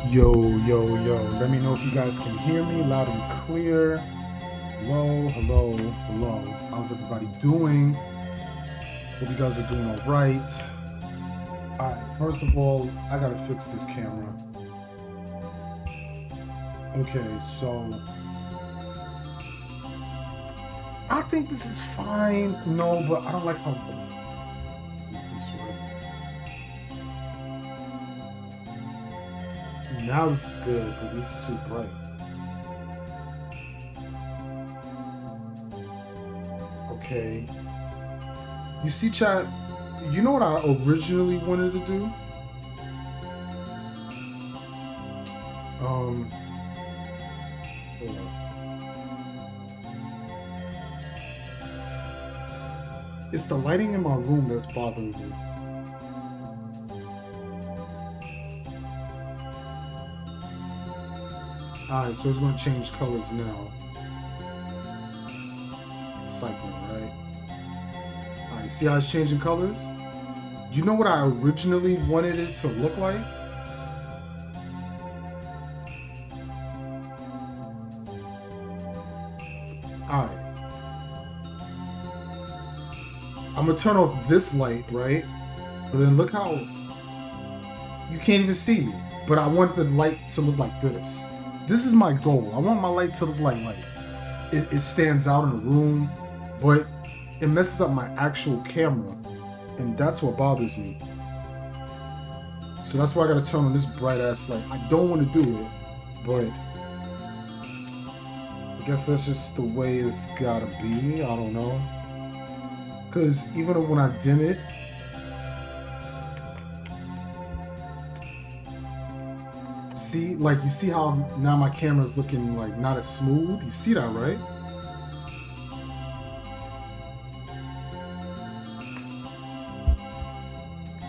Yo, yo, yo. Let me know if you guys can hear me loud and clear. Hello, hello, hello. How's everybody doing? Hope you guys are doing all right. Alright, first of all, I gotta fix this camera. Okay, so I think this is fine. No, but I don't like how this way. Now this is good, but this is too bright. Okay. You see, chat, you know what I originally wanted to do? Hold on. It's the lighting in my room that's bothering me. Alright, so it's going to change colors now. Cycling, right? Alright, see how it's changing colors? You know what I originally wanted it to look like? Alright. I'm going to turn off this light, right? But then look how... You can't even see me. But I want the light to look like this. This is my goal. I want my light to look like it stands out in the room, but it messes up my actual camera, and that's what bothers me. So that's why I gotta turn on this bright ass light. I don't want to do it, but I guess that's just the way it's gotta be. I don't know, because even when I dim it, see, like, you see how now my camera's looking like not as smooth? You see that, right?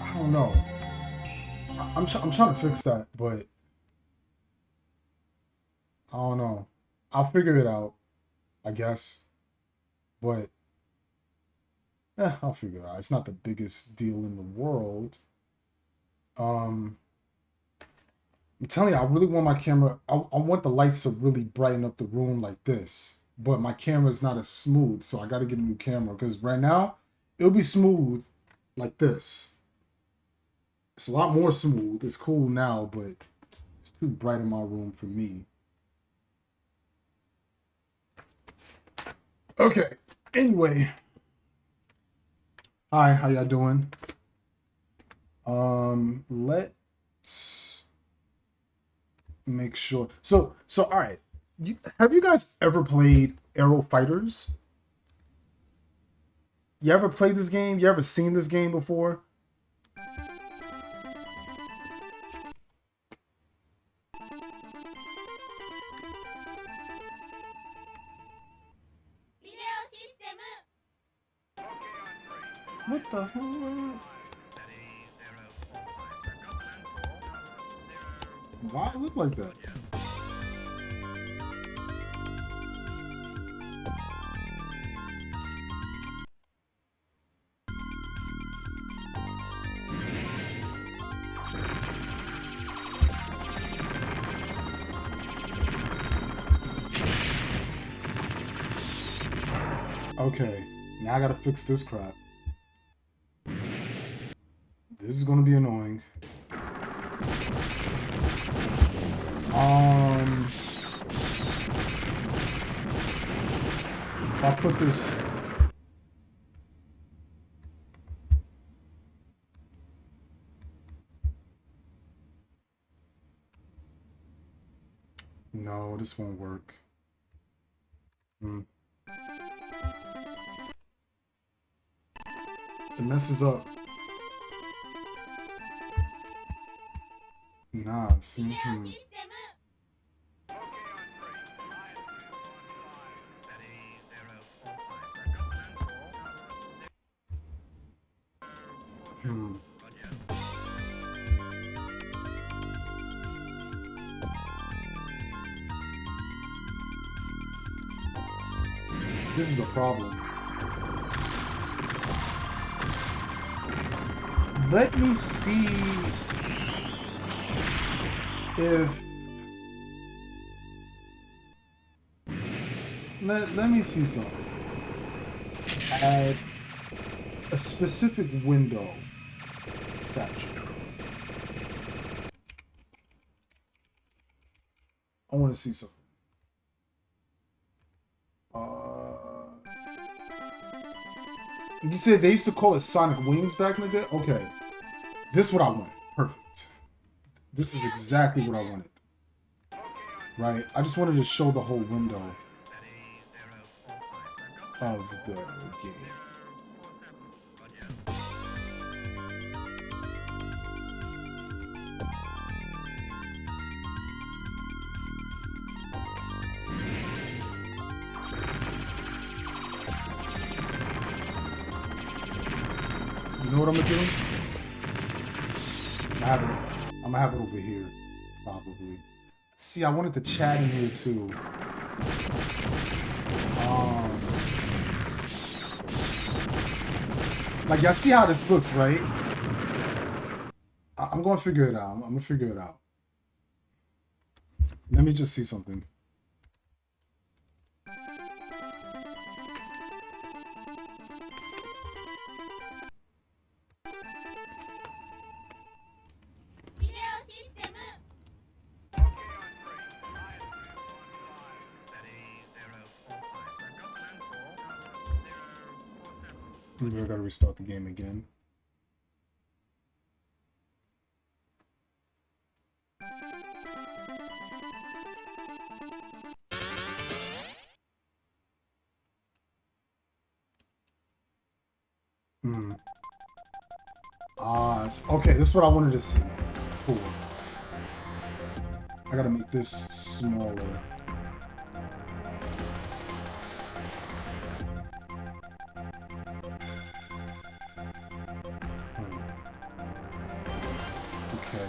I don't know. I'm trying to fix that, but I don't know. I'll figure it out, I guess. But I'll figure it out. It's not the biggest deal in the world. I'm telling you, I really want my camera. I want the lights to really brighten up the room like this. But my camera is not as smooth, so I got to get a new camera. Because right now, it'll be smooth like this. It's a lot more smooth. It's cool now, but it's too bright in my room for me. Okay. Anyway. Hi, how y'all doing? Let's make sure. So all right. Have you guys ever played Aero Fighters? You ever played this game? You ever seen this game before? What the hell? Why it look like that? Okay, now I gotta fix this crap. This is gonna be annoying. If I put this... No, this won't work. It messes up. Nah, see? This is a problem. Let me see if let me see something. Add a specific window capture. I want to see something. You said they used to call it Sonic Wings back in the day? Okay. This is what I want. Perfect. This is exactly what I wanted. Right? I just wanted to show the whole window of the game. You know what I'm gonna do? I'm gonna have it over here, probably. See, I wanted the chat in here too. Like, y'all see how this looks, right? I'm gonna figure it out. I'm gonna figure it out. Let me just see something. Maybe I gotta restart the game again. Okay, this is what I wanted to see. Cool. I gotta make this smaller. Okay.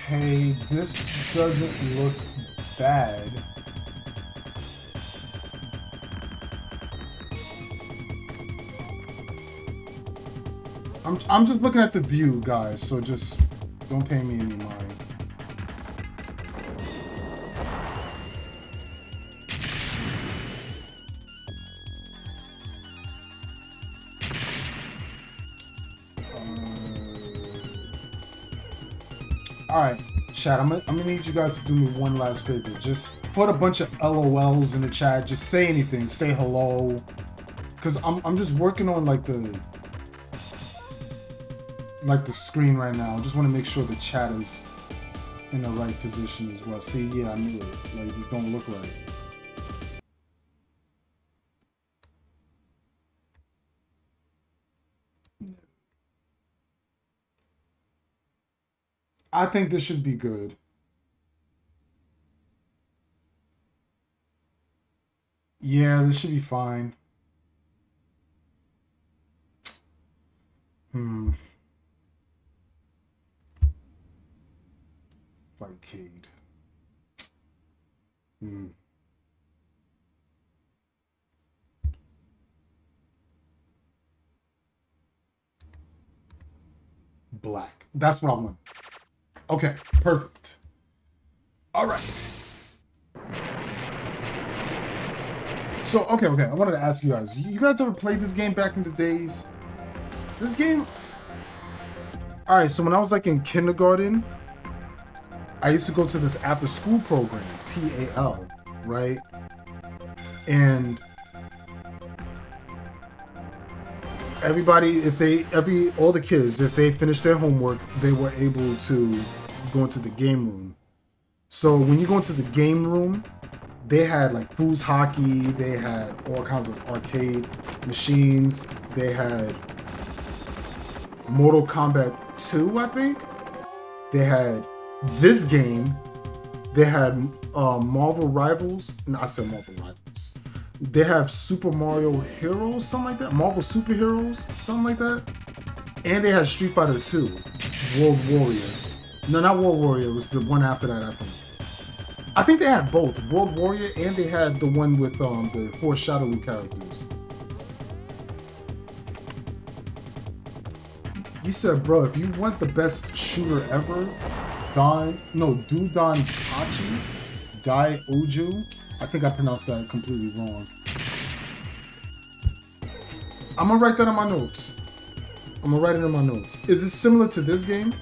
Okay, this doesn't look bad. I'm just looking at the view, guys, so just don't pay me any mind. Alright, chat, I'm gonna need you guys to do me one last favor. Just put a bunch of LOLs in the chat. Just say anything. Say hello. Because I'm just working on like the screen right now. I just want to make sure the chat is in the right position as well. See, yeah, I knew it. Like, these don't look right. I think this should be good. Yeah, this should be fine. Fightcade. Black. That's what I want. Okay, perfect. All right. So, okay. I wanted to ask you guys. You guys ever played this game back in the days? This game... Alright, so when I was like in kindergarten, I used to go to this after school program, PAL, right? And everybody, all the kids, if they finished their homework, they were able to go into the game room. So when you go into the game room, they had like foos hockey, they had all kinds of arcade machines, they had Mortal Kombat 2, I think. They had This game, they had Marvel Rivals. No, I said Marvel Rivals. They have Super Mario Heroes, something like that. Marvel Superheroes, something like that. And they had Street Fighter 2, World Warrior. No, not World Warrior. It was the one after that, I think. I think they had both, World Warrior, and they had the one with the 4 shadowy characters. He said, bro, if you want the best shooter ever, do Don Pachi, Dai Oju. I think I pronounced that completely wrong. I'm gonna write that in my notes. I'm gonna write it in my notes. Is it similar to this game?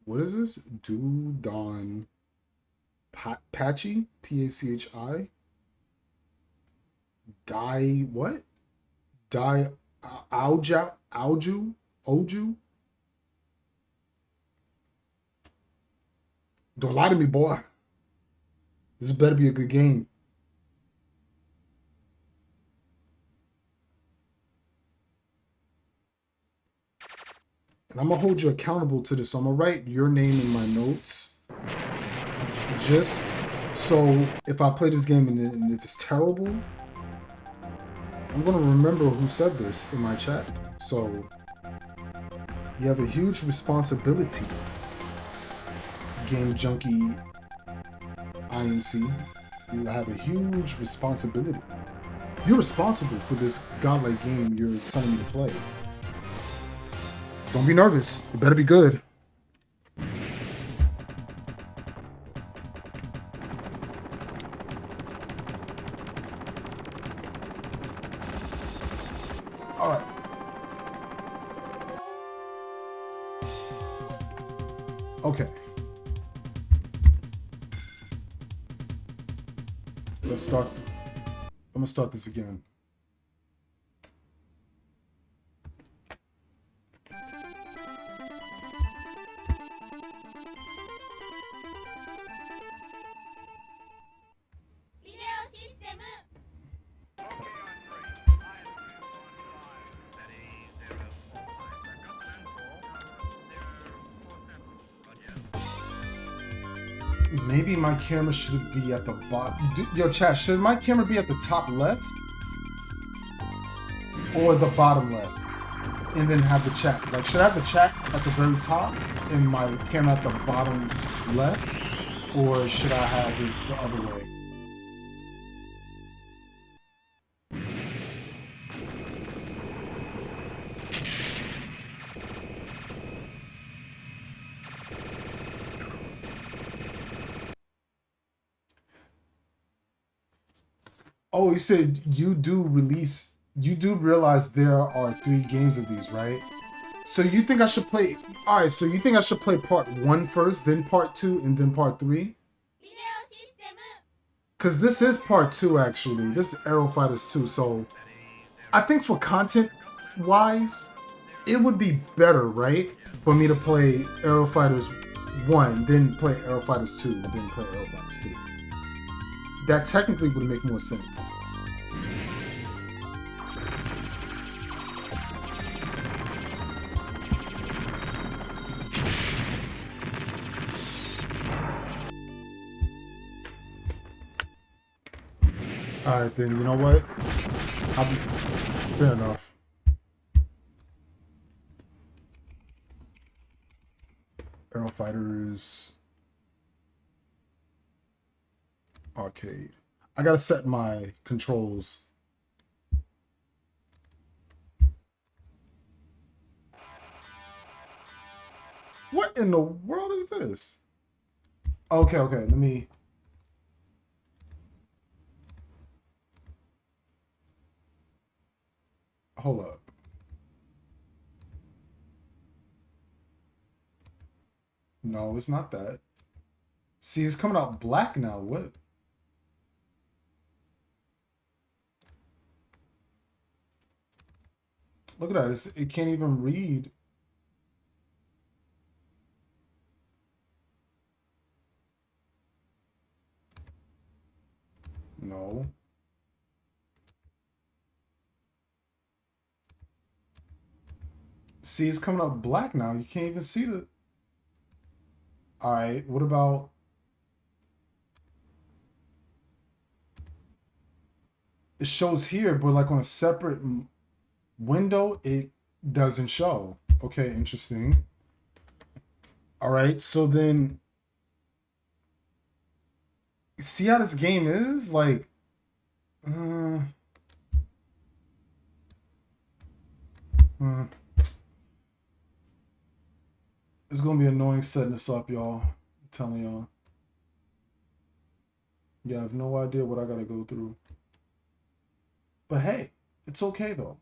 What is this? Do Don Pachi? Pachi? Dai what? Dai Oju? Don't lie to me, boy. This better be a good game. And I'm gonna hold you accountable to this. So I'm gonna write your name in my notes. Just so if I play this game and if it's terrible, I'm gonna remember who said this in my chat. So you have a huge responsibility, Game Junkie INC. You have a huge responsibility. You're responsible for this godlike game you're telling me to play. Don't be nervous. It better be good. All right. Okay. Let's start. I'm gonna start this again. Maybe my camera should be at the bottom. Yo, chat, should my camera be at the top left? Or the bottom left? And then have the chat. Like, should I have the chat at the very top and my camera at the bottom left? Or should I have it the other way? Oh, you said you do realize there are 3 games of these, right? So you think I should play, alright, so you think I should play part 1 first, then part 2, and then part 3? Because this is part 2, actually. This is Aero Fighters 2, so I think for content-wise, it would be better, right? For me to play Aero Fighters 1, then play Aero Fighters 2, and then play Aero Fighters 3. That technically would make more sense. Alright then, you know what? Fair enough. Aero Fighters Arcade. I gotta set my controls. What in the world is this? Okay, let me... Hold up. No, it's not that. See, it's coming out black now. What? Look at that. It can't even read. No. See, it's coming up black now. You can't even see the... All right, what about... It shows here, but like on a separate window, it doesn't show. Okay, interesting. All right, so then... See how this game is? Like... It's gonna be annoying setting this up, y'all. I'm telling y'all. Yeah, I have no idea what I gotta go through. But hey, it's okay though.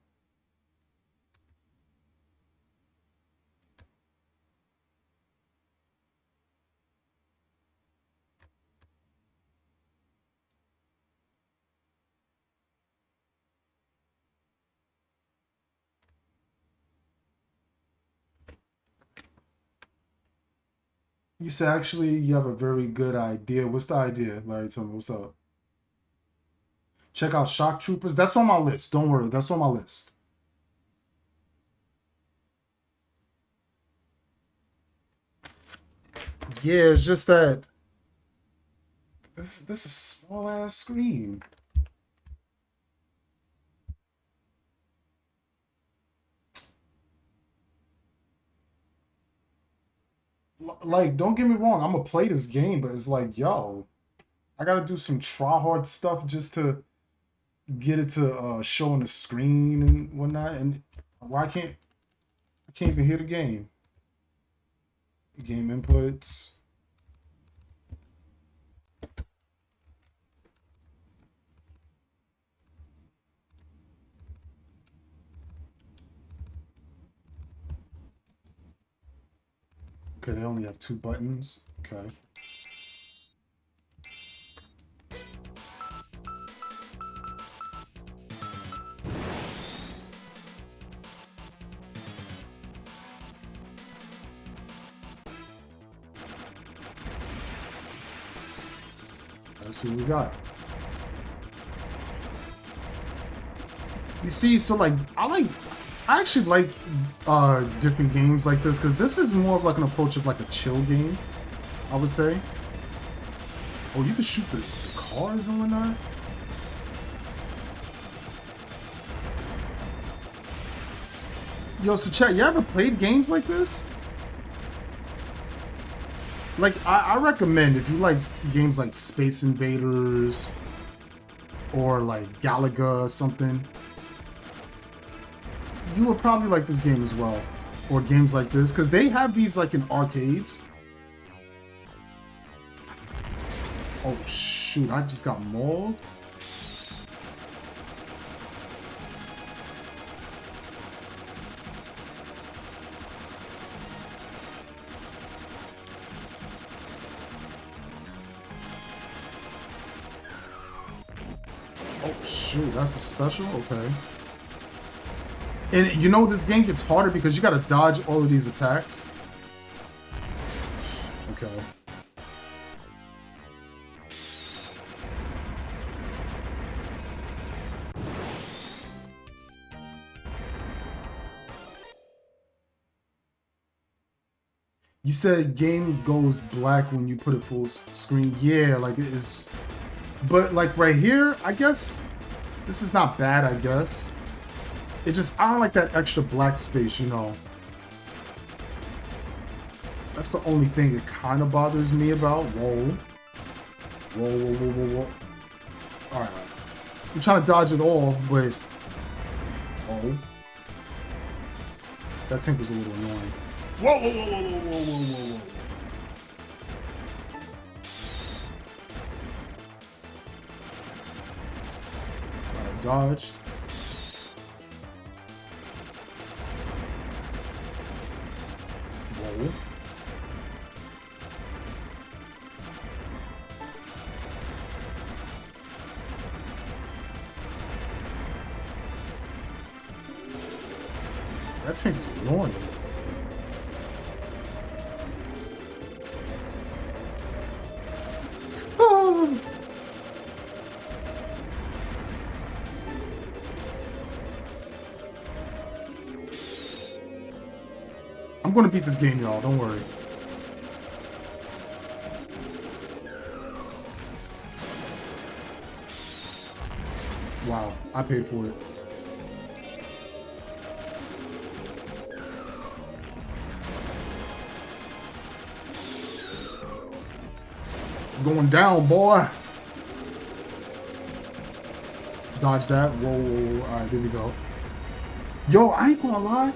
You said actually you have a very good idea. What's the idea, Larry? Tell me what's up. Check out Shock Troopers. That's on my list. Don't worry, that's on my list. Yeah, it's just that this is a small ass screen. Like, don't get me wrong, I'm gonna play this game, but it's like, yo, I gotta do some try hard stuff just to get it to show on the screen and whatnot. And why can't I can't even hear the game? Game inputs. Okay, they only have 2 buttons. Okay. Let's see what we got. You see, so like I actually like different games like this because this is more of like an approach of like a chill game, I would say. Oh, you can shoot the cars and whatnot. Yo, so chat, you ever played games like this? Like, I recommend if you like games like Space Invaders or like Galaga or something, you would probably like this game as well. Or games like this, because they have these like in arcades. Oh shoot, I just got mauled. Oh shoot, that's a special? Okay. And you know this game gets harder because you gotta dodge all of these attacks. Okay. You said game goes black when you put it full screen. Yeah, like it is. But like right here, I guess this is not bad, I guess. It just, I don't like that extra black space, you know. That's the only thing that kind of bothers me about. Whoa. Whoa, whoa, whoa, whoa, whoa. Alright. I'm trying to dodge it all, but... Oh. That tank was a little annoying. Whoa, whoa, whoa, whoa, whoa, whoa, whoa, whoa. Alright, dodged. Whoa. That tank is annoying. Oh. I'm gonna beat this game, y'all. Don't worry. Wow, I paid for it. Going down, boy. Dodge that. Whoa, whoa, whoa. All right, there we go. Yo, I ain't gonna lie.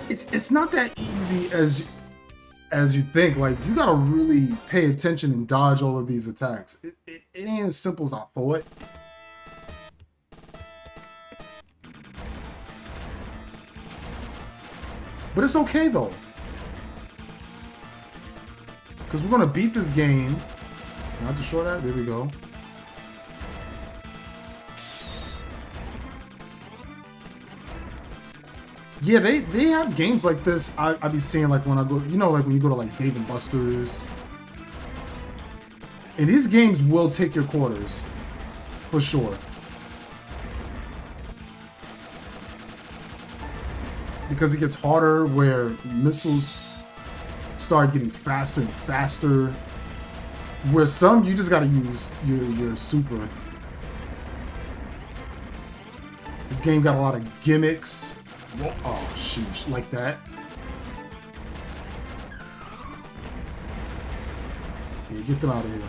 It's not that easy as you think. Like, you gotta really pay attention and dodge all of these attacks. It ain't as simple as I thought. But it's okay though, because we're gonna beat this game. Not to show that. There we go. Yeah, they have games like this. I be seeing, like, when I go, you know, like when you go to like Dave and Buster's, and these games will take your quarters for sure. Because it gets harder, where missiles start getting faster and faster. Where some, you just gotta use your super. This game got a lot of gimmicks. Whoa. Oh, sheesh. Like that. Yeah, get them out of here.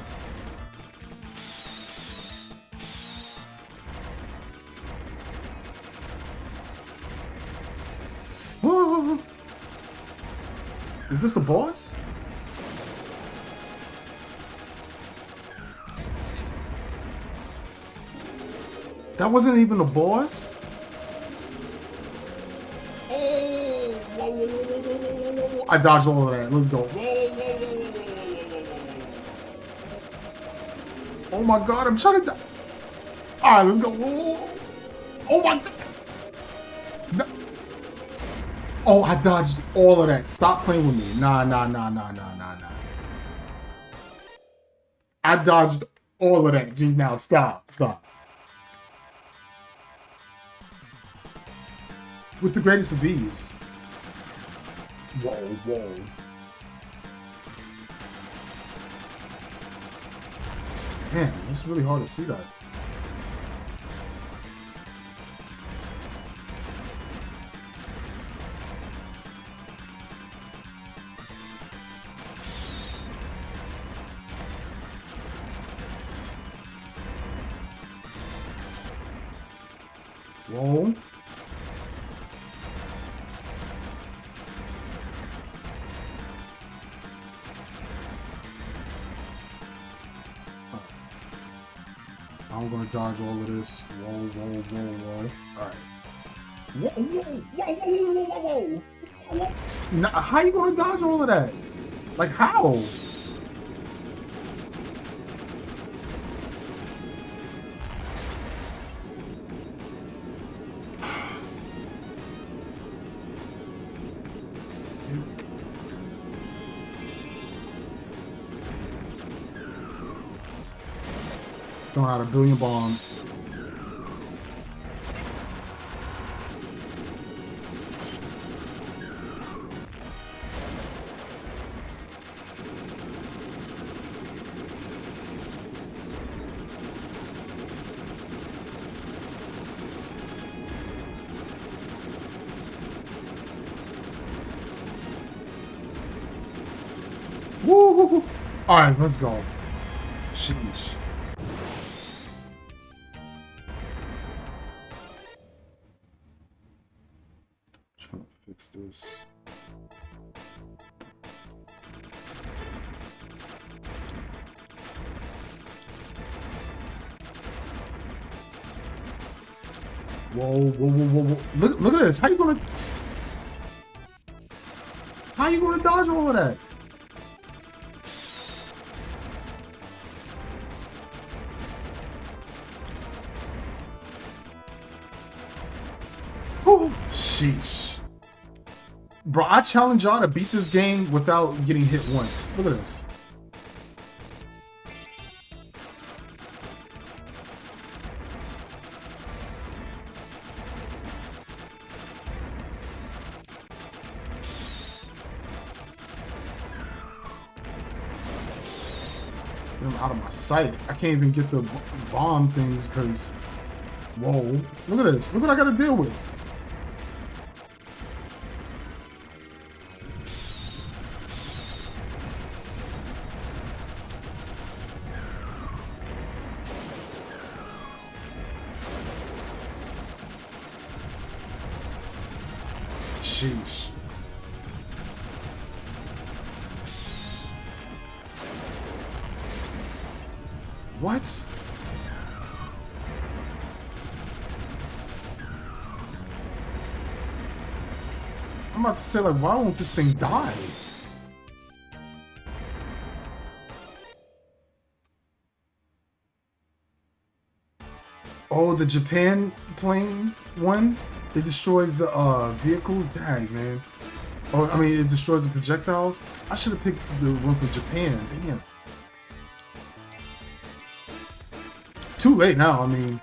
Oh. Is this the boss? That wasn't even a boss? Oh! Whoa, whoa, whoa, whoa, whoa, whoa. I dodged all of that. Let's go. Oh my god, I'm trying to... Alright, let's go. Whoa. Oh my god. No. Oh, I dodged all of that. Stop playing with me. Nah. I dodged all of that. Jeez, now stop. With the greatest of ease. Whoa. Man, it's really hard to see that. Whoa. I'm gonna dodge all of this. Whoa. Alright. Whoa. Now, how you gonna dodge all of that? Like, how? Throwing out a billion bombs. Woo! Alright, let's go. Sheesh. Trying to fix this. Whoa. Look at this. How you gonna dodge all of that? Oh, sheesh. Bro, I challenge y'all to beat this game without getting hit once. Look at this. I'm out of my sight. I can't even get the bomb things because... Whoa. Look at this. Look what I gotta deal with. Sheesh. What? I'm about to say, like, why won't this thing die? Oh, the Japan plane one? It destroys the vehicles? Dang, man. Oh, I mean, it destroys the projectiles? I should have picked the one from Japan. Damn. Too late now, I mean.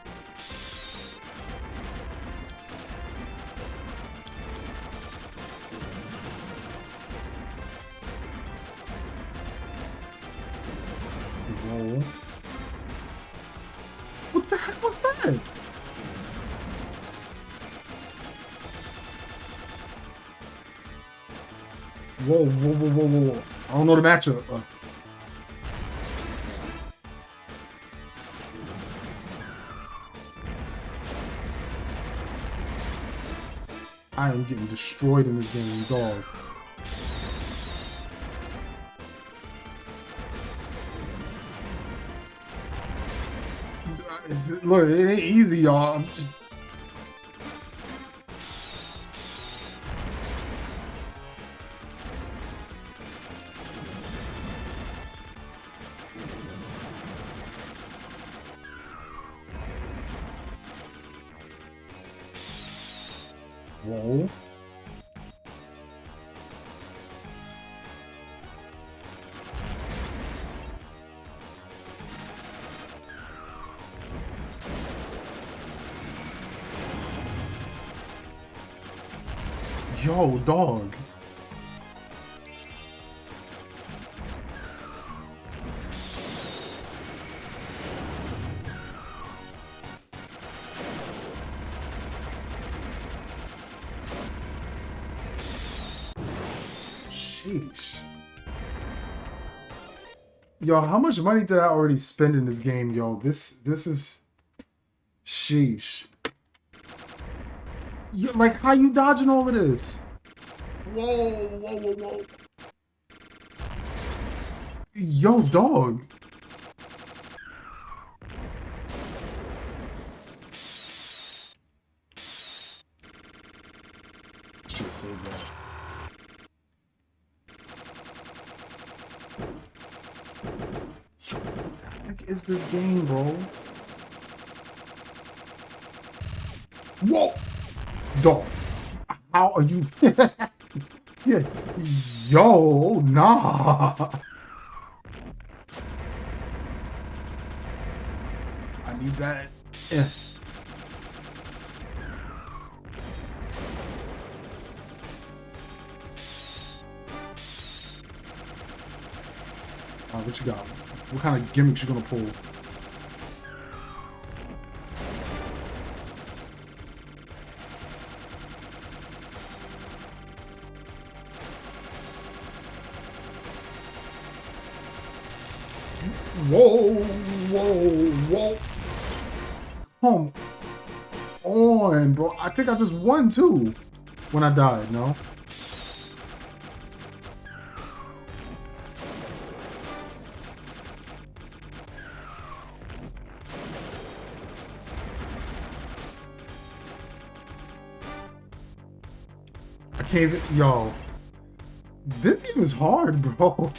Whoa. What the heck was that? Whoa, whoa, whoa, whoa, whoa. I don't know the matchup. I am getting destroyed in this game, dog. Look, it ain't easy, y'all. Whoa. Yo, dog. Sheesh. Yo, how much money did I already spend in this game, yo? This is... Sheesh. Yo, like, how you dodging all of this? Whoa, whoa, whoa, whoa. Yo, dog. Should have saved that. Yo, what the heck is this game, bro? Whoa! Dog. How are you? Yeah. Yo, nah. I need that. Yeah. What you got? What kind of gimmicks you gonna pull? Whoa, whoa, whoa. Come on, bro. I think I just won too when I died, no? I can't even, yo. This game is hard, bro.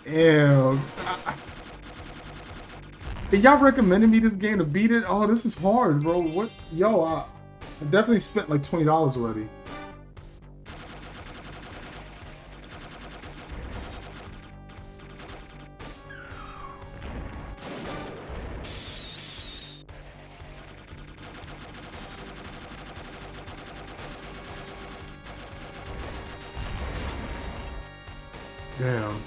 Ew. And y'all recommended me this game to beat it. Oh, this is hard, bro. What? Yo, I definitely spent like $20 already. Damn.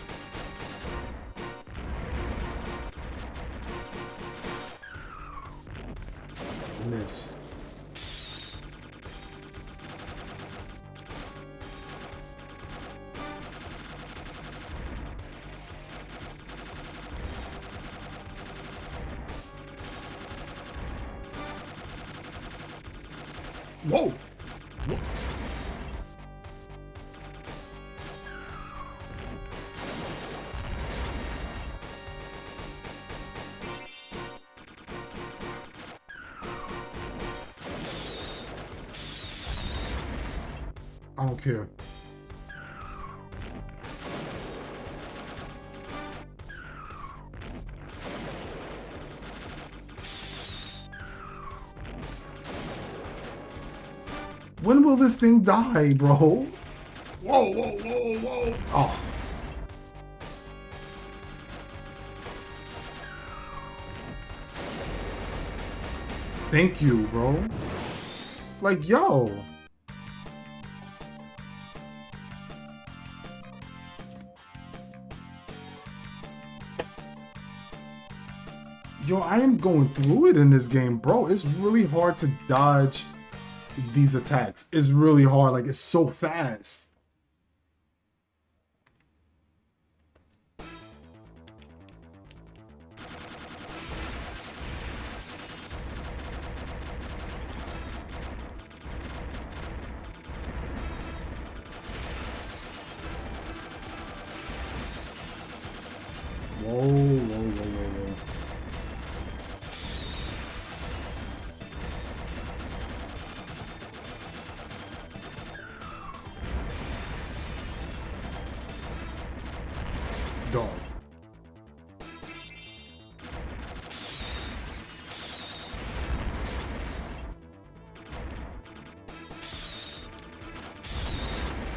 Missed. Whoa! Whoa. I don't care. When will this thing die, bro? Whoa, whoa, whoa, whoa. Oh. Thank you, bro. Like, yo. Yo, I am going through it in this game, bro. It's really hard to dodge these attacks. It's really hard. Like, it's so fast. Whoa, whoa, whoa, whoa, whoa. Dog.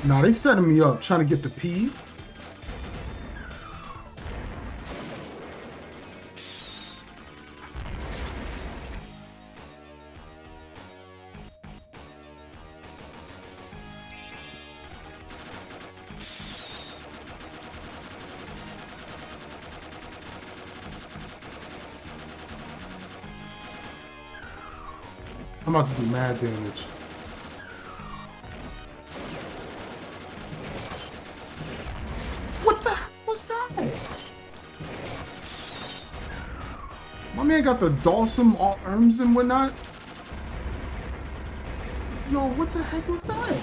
Nah, they setting me up trying to get the P. I'm about to do mad damage. What the heck was that? My man got the Dawson arms and whatnot. Yo, what the heck was that?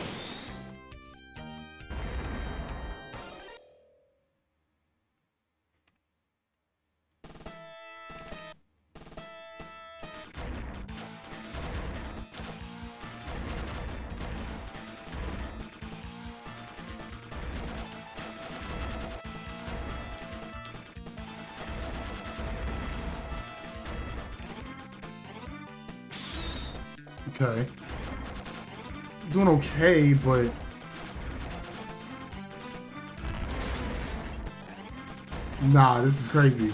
Okay. Doing okay, but... Nah, this is crazy.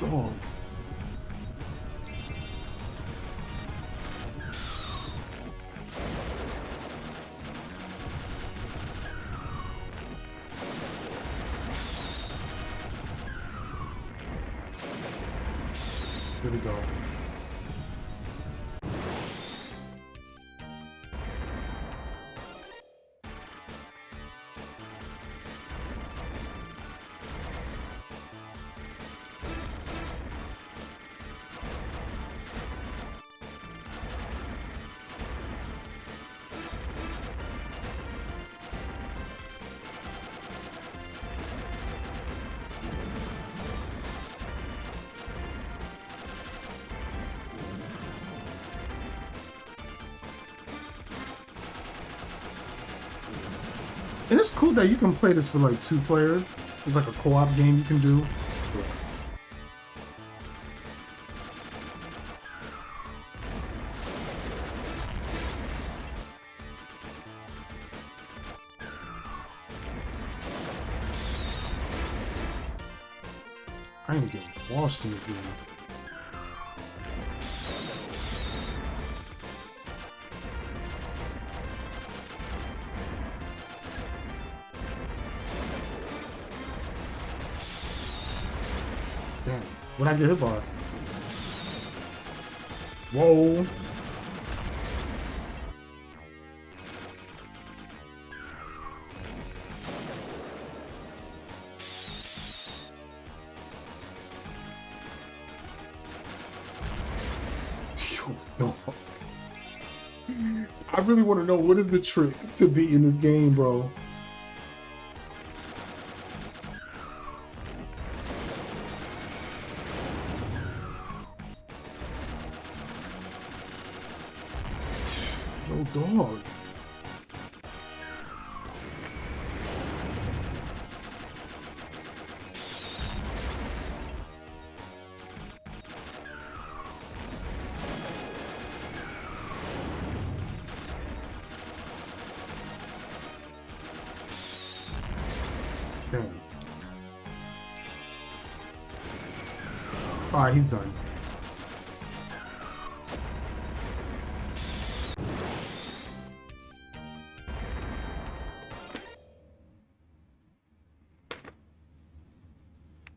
dog. There we go. And it's cool that you can play this for like 2 players. It's like a co-op game you can do. I ain't getting washed in this game. Damn, what'd I get hit by? Whoa. Yo, I really want to know what is the trick to beat in this game, bro. Yo, dog. Damn. Alright, he's done.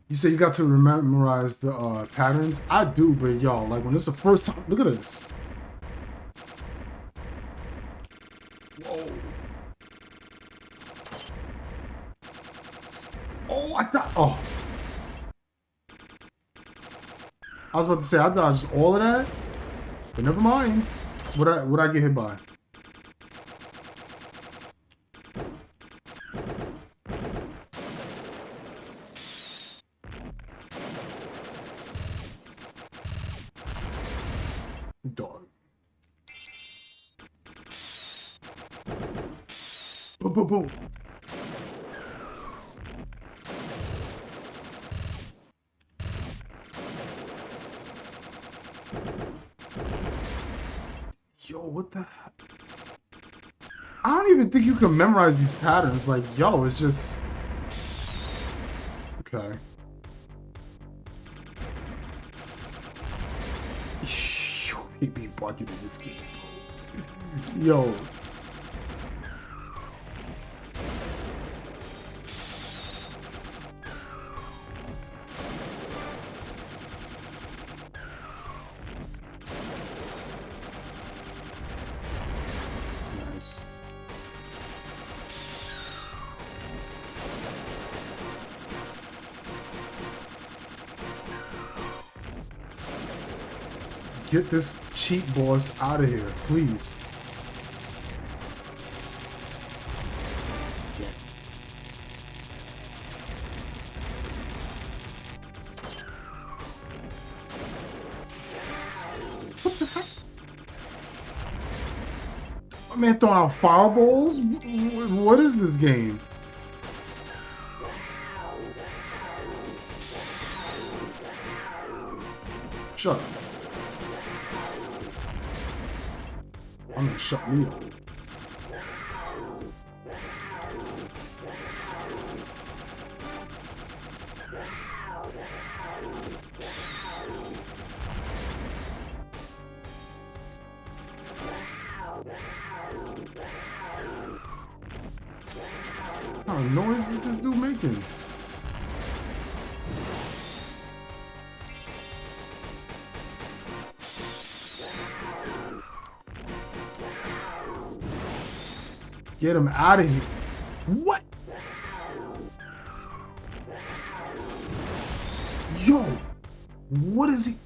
You say you got to memorize the patterns? I do, but y'all, like when it's the first time, look at this. Whoa. Oh, I thought, oh. I was about to say, I dodged all of that, but never mind. What I get hit by? Dog. Boom, boom, boom. Yo, what the heck? I don't even think you can memorize these patterns. Like, yo, it's just... Okay. Yo, he be bugging in this game. Yo. Nice. Get this cheap boss out of here, please. What the heck? My man throwing out fireballs? What is this game? Shut up. I'm gonna shut me up. kind of noise is this dude making? Get him out of here. What? Yo, what is he?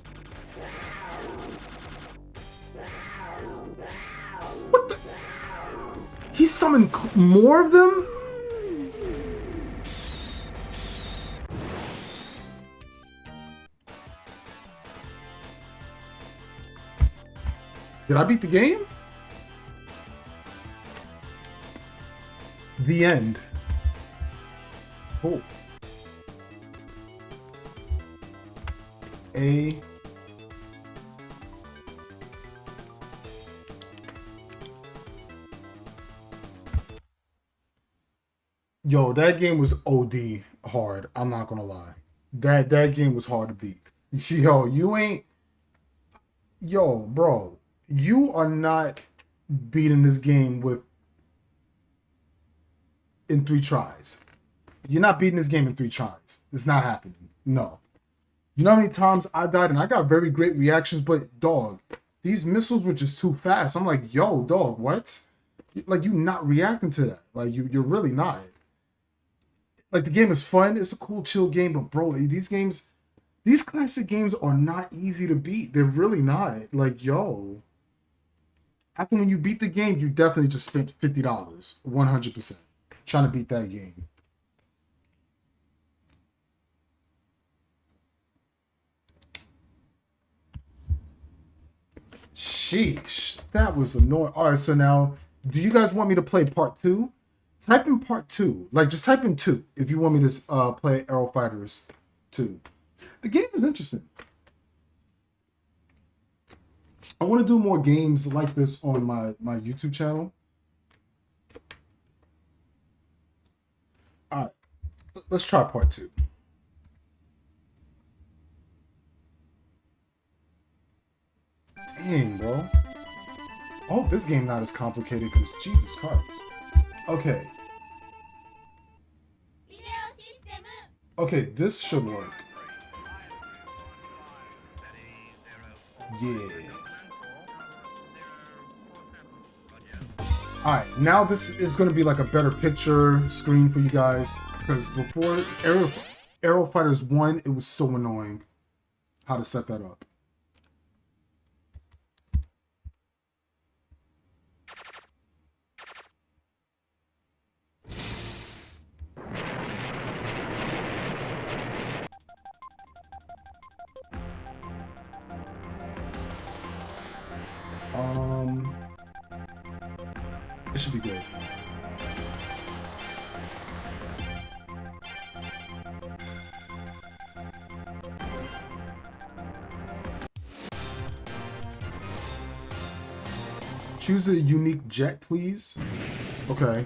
What the? He summoned more of them? Did I beat the game? The end. Oh. A. Yo, that game was OD hard. I'm not gonna lie. That game was hard to beat. Yo, you ain't. Yo, bro, you are not beating this game in 3 tries. You're not beating this game in 3 tries. It's not happening. No. You know how many times I died and I got very great reactions, but dog, these missiles were just too fast. I'm like, yo, dog, what? Like, you not reacting to that. Like, you're really not. Like, the game is fun. It's a cool, chill game, but bro, these classic games are not easy to beat. They're really not. Like, yo. After when you beat the game, you definitely just spent $50, 100%, trying to beat that game. Sheesh, that was annoying. All right, so now, do you guys want me to play part 2? Type in part 2. Like, just type in 2 if you want me to play Aero Fighters 2. The game is interesting. I want to do more games like this on my YouTube channel. All right, let's try part 2. Dang, bro. I hope this game not as complicated, because Jesus Christ. Okay. Okay, this should work. Yeah. Alright, now this is going to be like a better picture screen for you guys, because before Aero Fighters 1, it was so annoying how to set that up. It should be good. Choose a unique jet, please. Okay.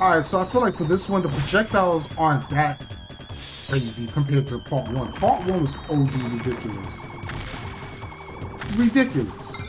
Alright, so I feel like for this one, the projectiles aren't that crazy compared to part 1. Part 1 was OD ridiculous. Ridiculous.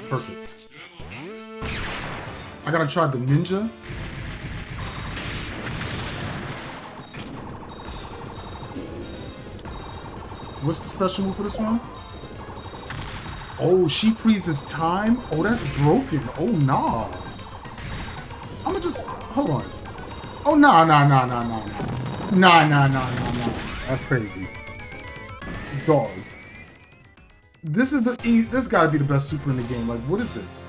Perfect. I gotta try the ninja. What's the special move for this one? Oh, she freezes time? Oh, that's broken. Oh, nah. I'ma just... Hold on. Oh, nah. Nah. That's crazy. Dog. This is this gotta be the best super in the game. Like, what is this?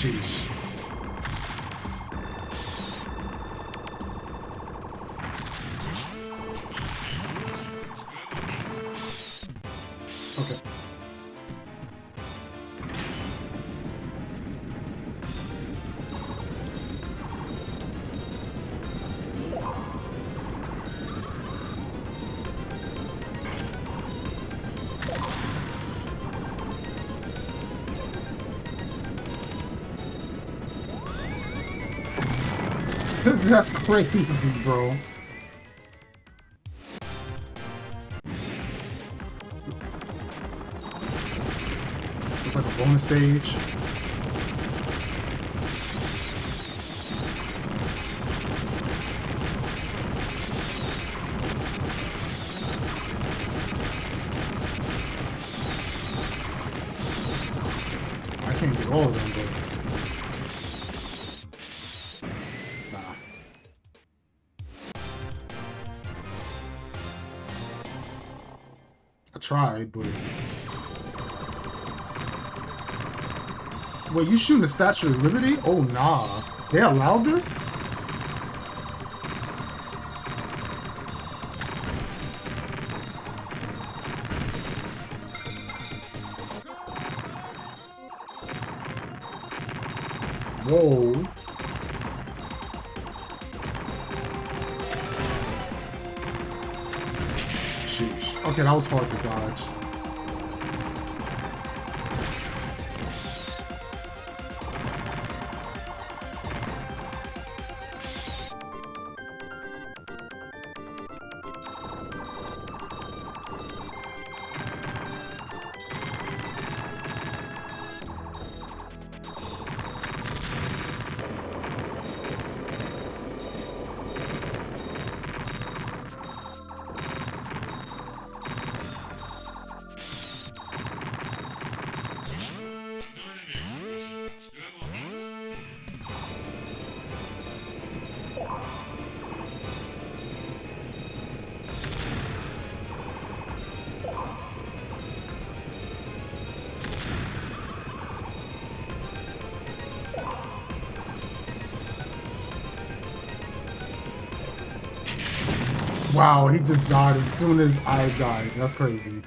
Sheesh. Okay. That's crazy, bro. It's like a bonus stage. I can't get all of them, but... I tried, but... Wait, you shooting the Statue of Liberty? Oh, nah. They allowed this? Whoa. Sheesh. Okay, that was hard to dodge. Wow, he just died as soon as I died. That's crazy.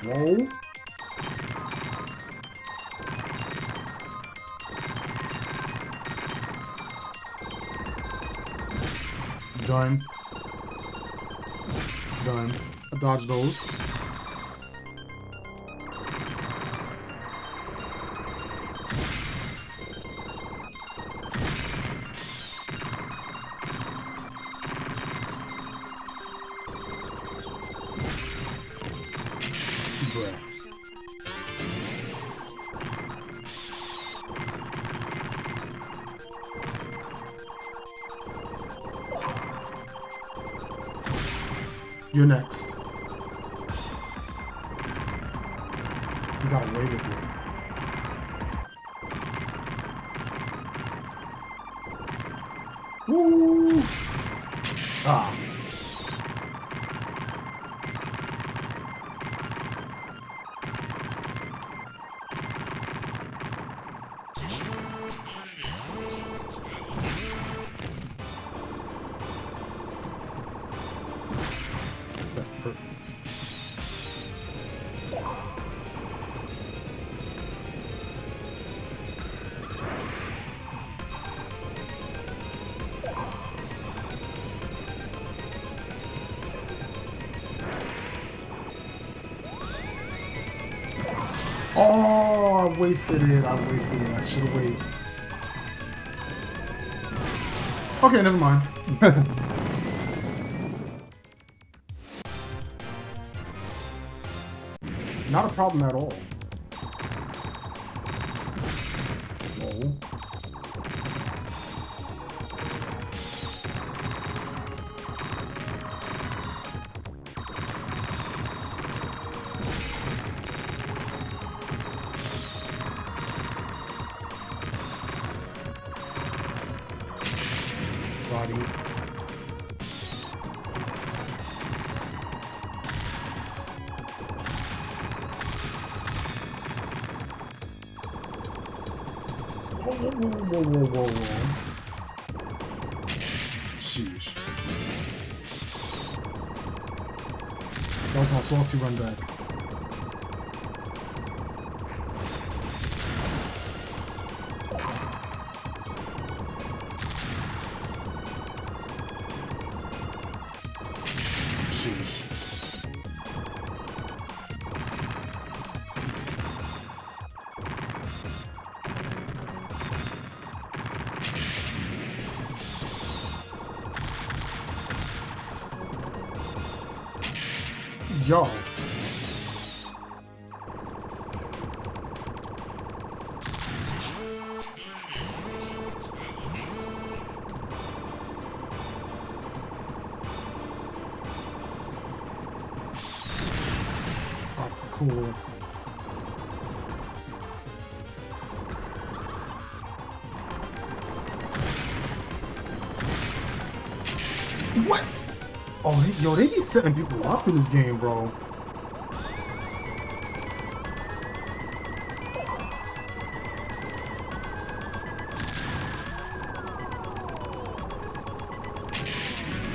Whoa. Done. Done. I dodged those. Bruh. You're next. You got away with it. Woo! Ah. Perfect. Oh, I wasted it. I should have waited. Okay, never mind. Not a problem at all. Whoa. body. Whoa. Sheesh. That was my salty run back. Sheesh. Yo. Oh, cool. What? Oh, yo, they be setting people up in this game, bro.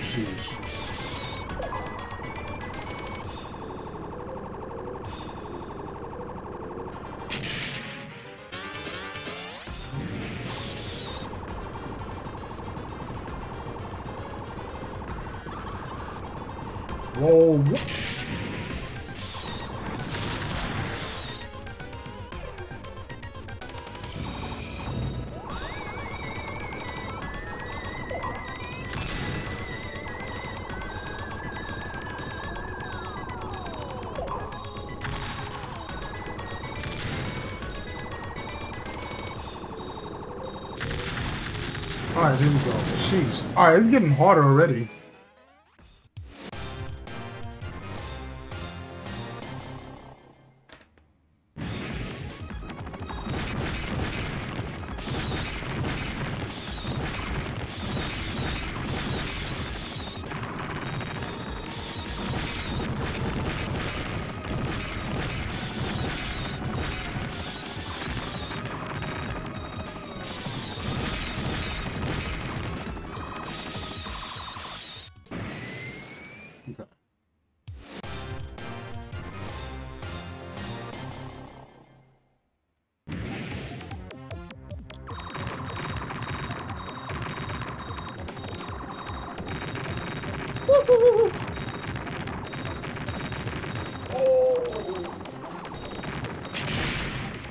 Sheesh. Whoa, what? Alright, here we go. Sheesh. Alright, it's getting harder already. Okay.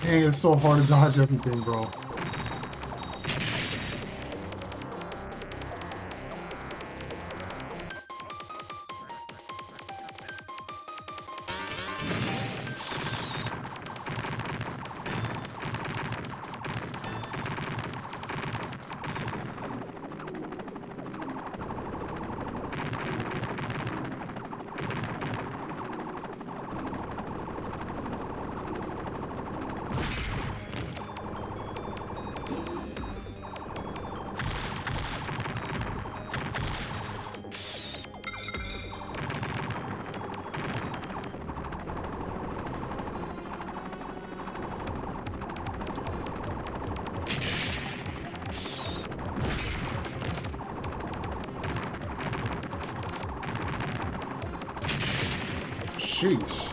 Dang, it's so hard to dodge everything, bro. Sheesh.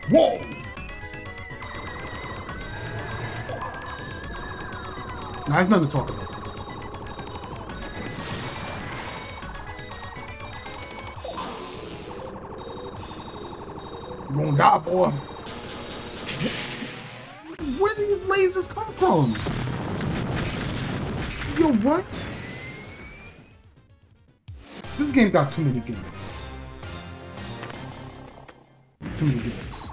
Whoa! Nah, it's nothing to talk about. Going God, boy. Where do these lasers come from? Yo, what? This game got too many gimmicks. Too many gimmicks.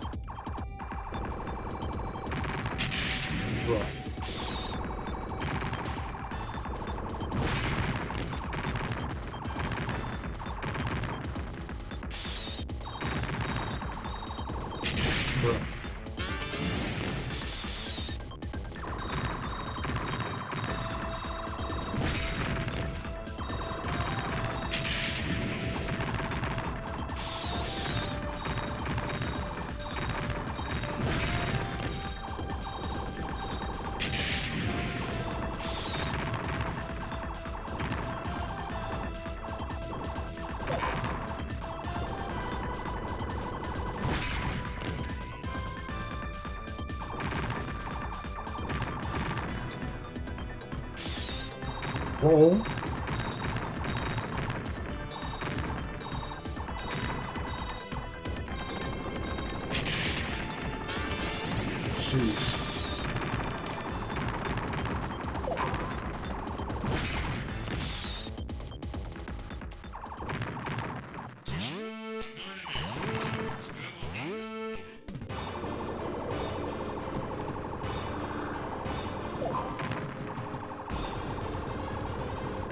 Bro. Bro. Uh-oh. Sheesh.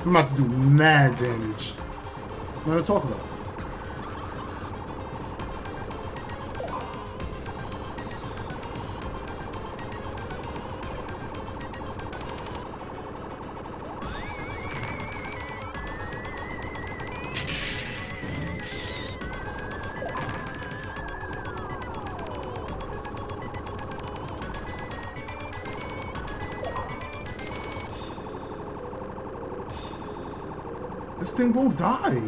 I'm about to do mad damage. What am I talking about? This thing won't die.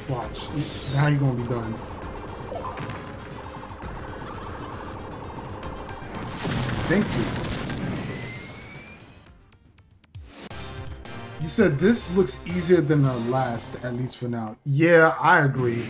Watch. Now you're gonna be done. Thank you. You said this looks easier than the last, at least for now. Yeah, I agree.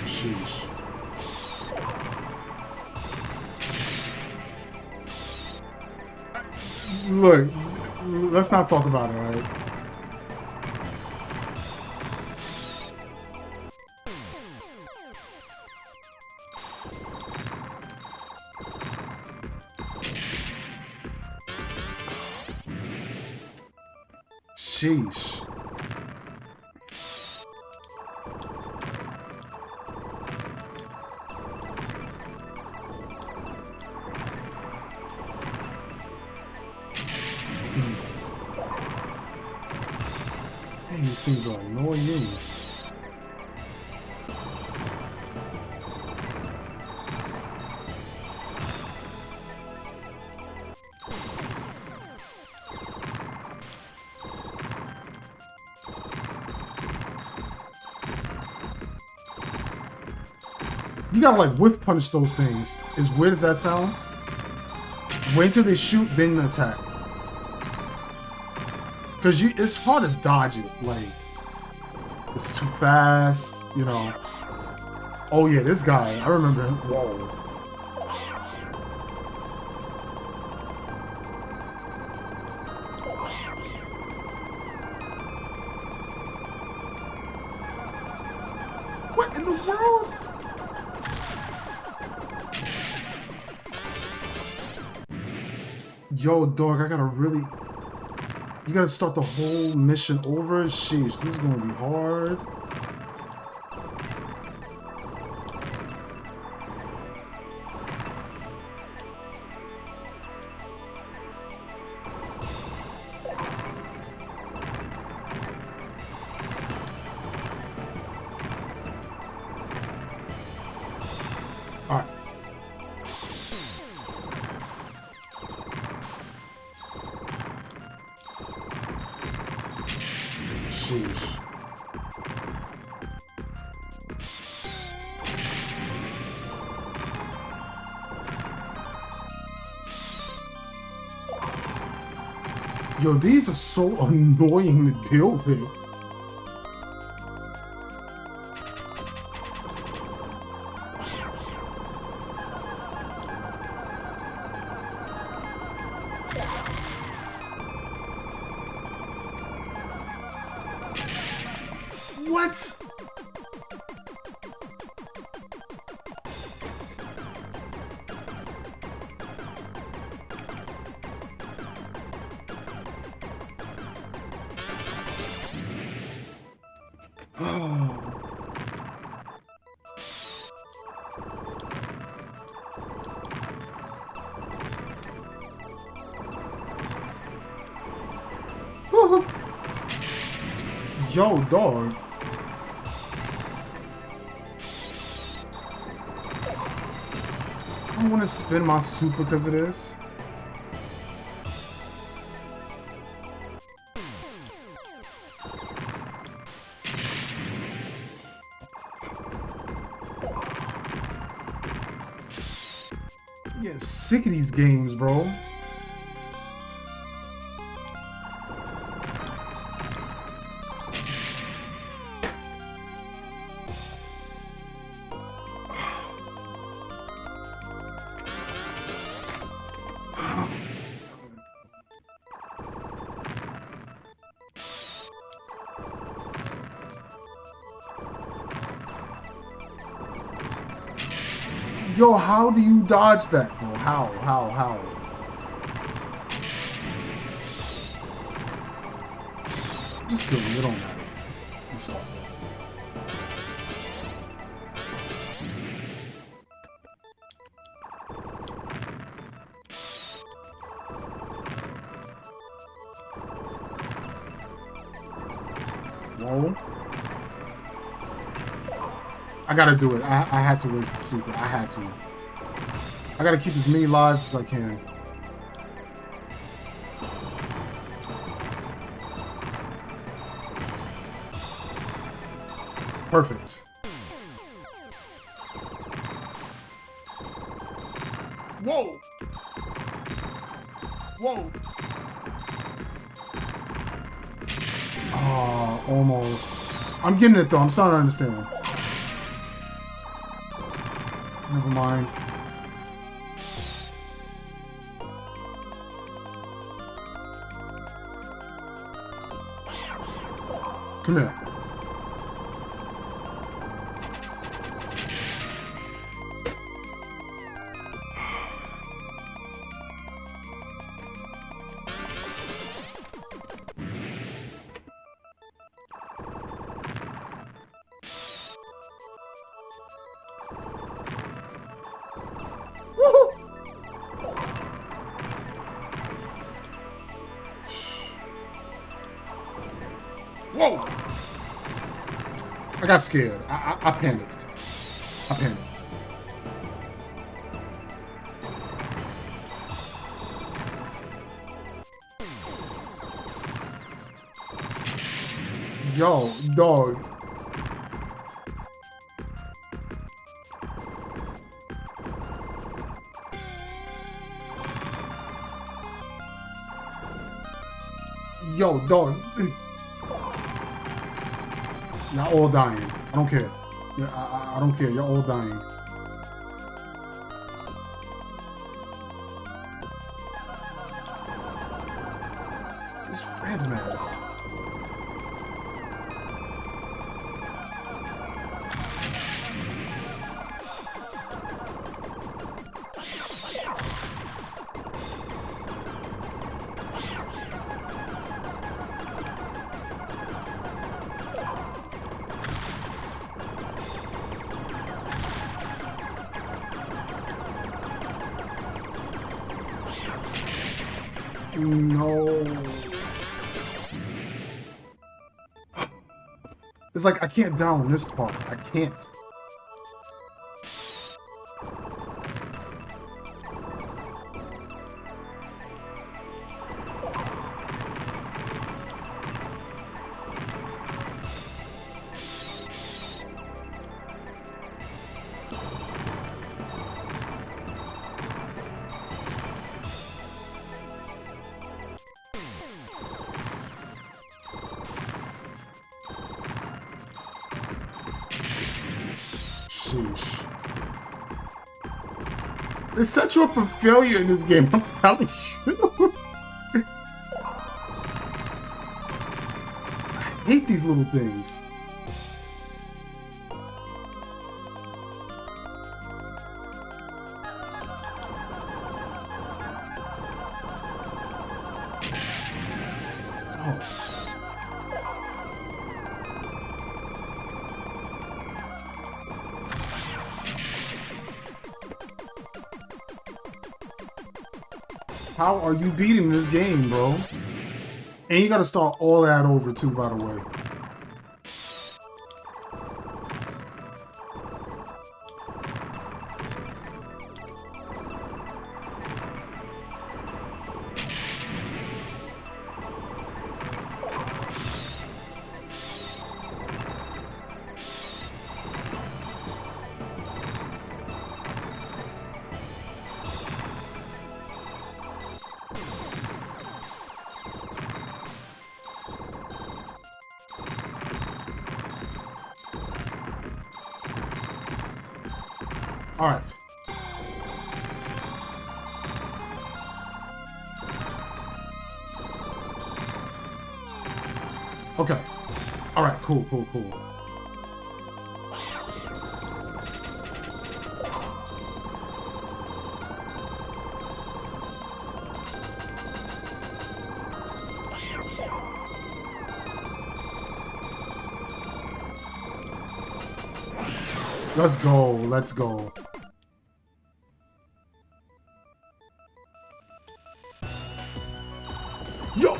Sheesh. Look, let's not talk about it, alright? Sheesh. Dang, these things are annoying. You gotta like whip punch those things. As weird as that sounds. Wait till they shoot, then attack. Cause it's hard to dodge it. Like it's too fast, you know. Oh yeah, this guy. I remember him. Whoa. What in the world? Yo, dog, I gotta really... You gotta start the whole mission over? Sheesh, this is gonna be hard. Sheesh. Yo, these are so annoying to deal with. What? Yo, dog. I don't want to spin my super because of this. I'm getting sick of these games, bro. Yo, how do you dodge that, bro? How? Just kill me, it don't matter. You stop Whoa. I gotta do it. I had to waste the super. I had to. I gotta keep as many lives as I can. Perfect. Whoa! Whoa! Ah, almost. I'm getting it though. I'm starting to understand. Never mind. Come here. Whoa! I got scared. I panicked. I panicked. Yo, dog. Yo, dog. Y'all all dying. I don't care. Yeah, I don't care. Y'all all dying. This red mess. No. It's like I can't down this part. I can't. It sets you up for failure in this game, I'm telling you. I hate these little things. How are you beating this game, bro? And you gotta start all that over too, by the way. All right. Okay. All right. Cool. Cool. Cool. Let's go. Let's go. Yo!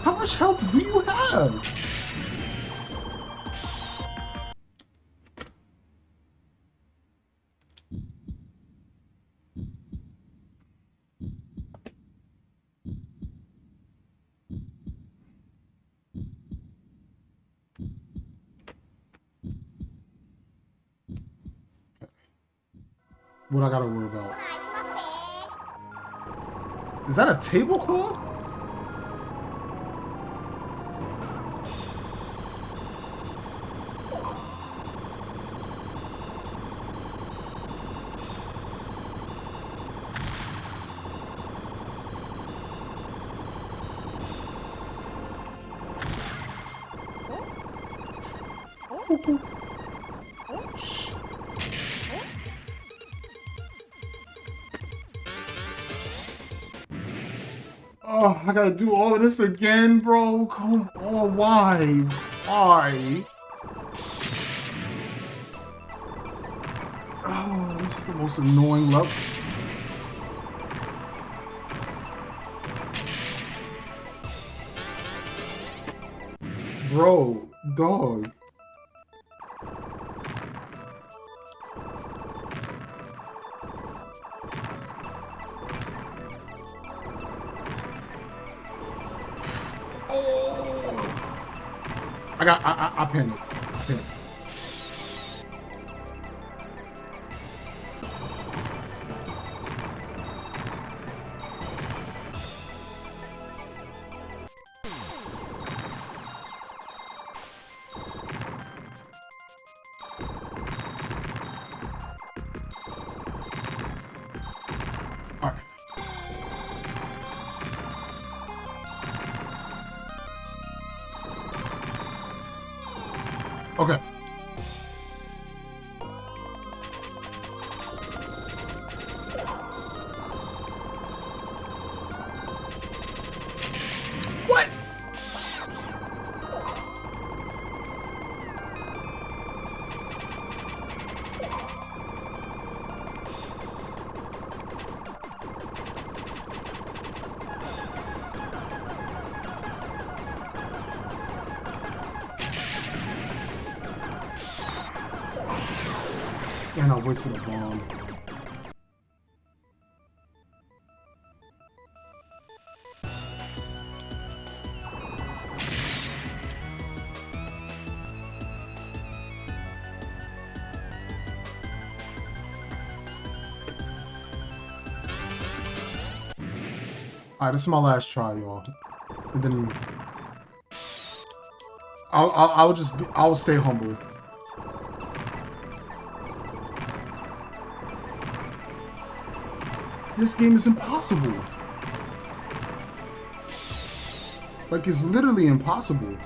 How much health do you have? What I gotta worry about? Is that a tablecloth? Oh, I gotta do all of this again, bro. Come on, why? Why? Oh, this is the most annoying level. Bro, dog. I panicked. I panicked. All right. Okay. What? And I wasted a bomb. Alright, this is my last try, y'all. And then I'll stay humble. This game is impossible. Like, it's literally impossible.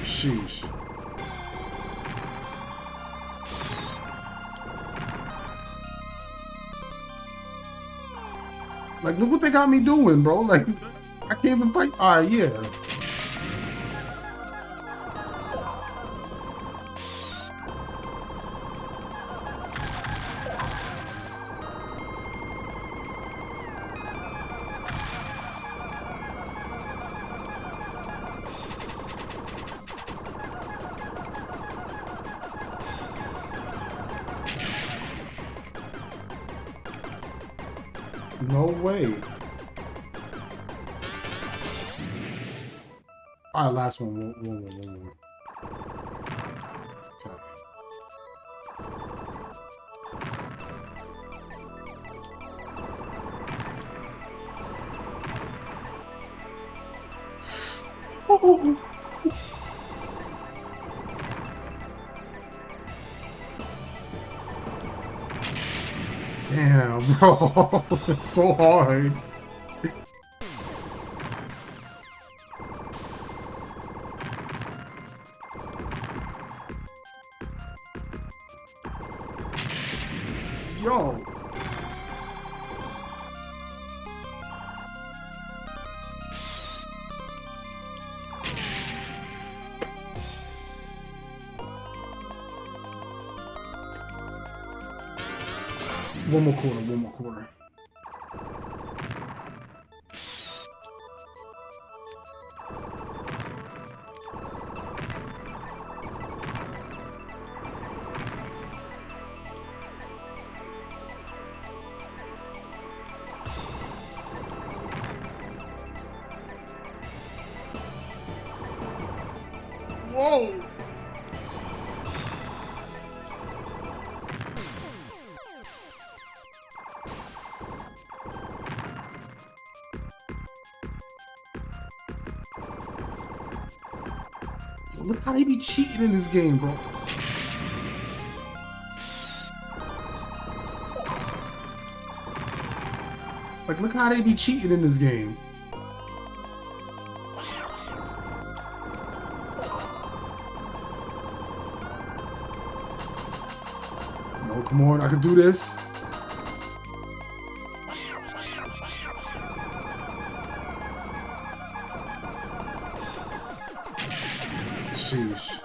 Sheesh. Like, look what they got me doing, bro. Like, I can't even fight. All right, yeah. No way. All right, last one. One. Okay. Damn, bro. It's so hard. Yo. One more quarter. Whoa! Look how they be cheating in this game, bro. Like, look how they be cheating in this game. No, come on, I can do this. Sheesh.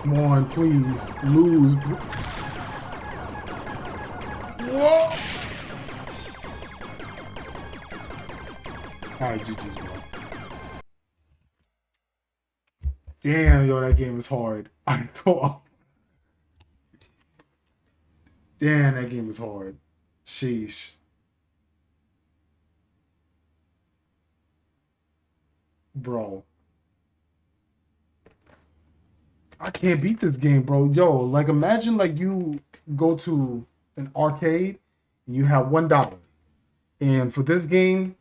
Come on, please. Lose. Whoa! Alright, GG's, bro. Damn, yo, that game is hard. I go. Damn, that game is hard. Sheesh. Bro. I can't beat this game, bro. Yo, like, imagine, like, you go to an arcade and you have $1. And for this game,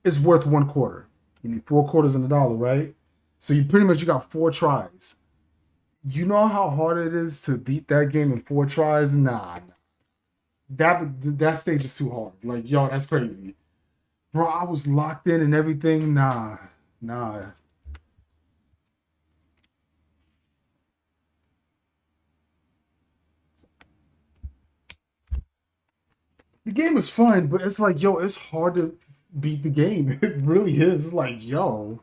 it's worth 1/4. You need 4 quarters and $1, right? So you pretty much, you got 4 tries. You know how hard it is to beat that game in 4 tries? Nah. That stage is too hard. Like, yo, that's crazy. Bro, I was locked in and everything. Nah. The game is fun, but it's like, yo, it's hard to beat the game. It really is. It's like, yo.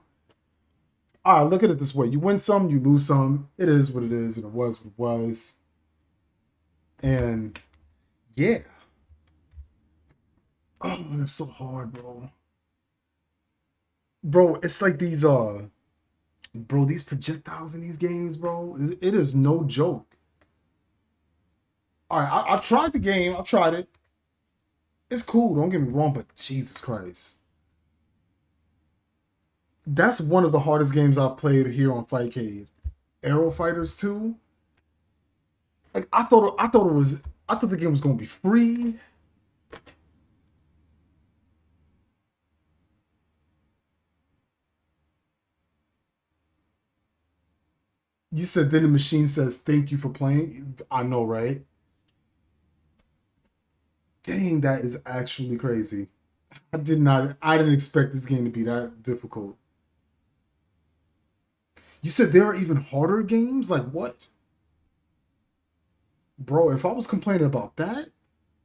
All right, look at it this way. You win some, you lose some. It is what it is, and it was what it was. And, yeah. Oh, that's so hard, bro. bro, it's like these bro, these projectiles in these games, bro, it is no joke. All right, I've tried the game. I've tried it. It's cool. Don't get me wrong, but Jesus Christ, that's one of the hardest games I've played here on Fightcade. Aero Fighters 2. Like I thought the game was gonna be free. You said then the machine says thank you for playing. I know, right? Dang, that is actually crazy. I didn't expect this game to be that difficult. You said there are even harder games? Like what? Bro, if I was complaining about that,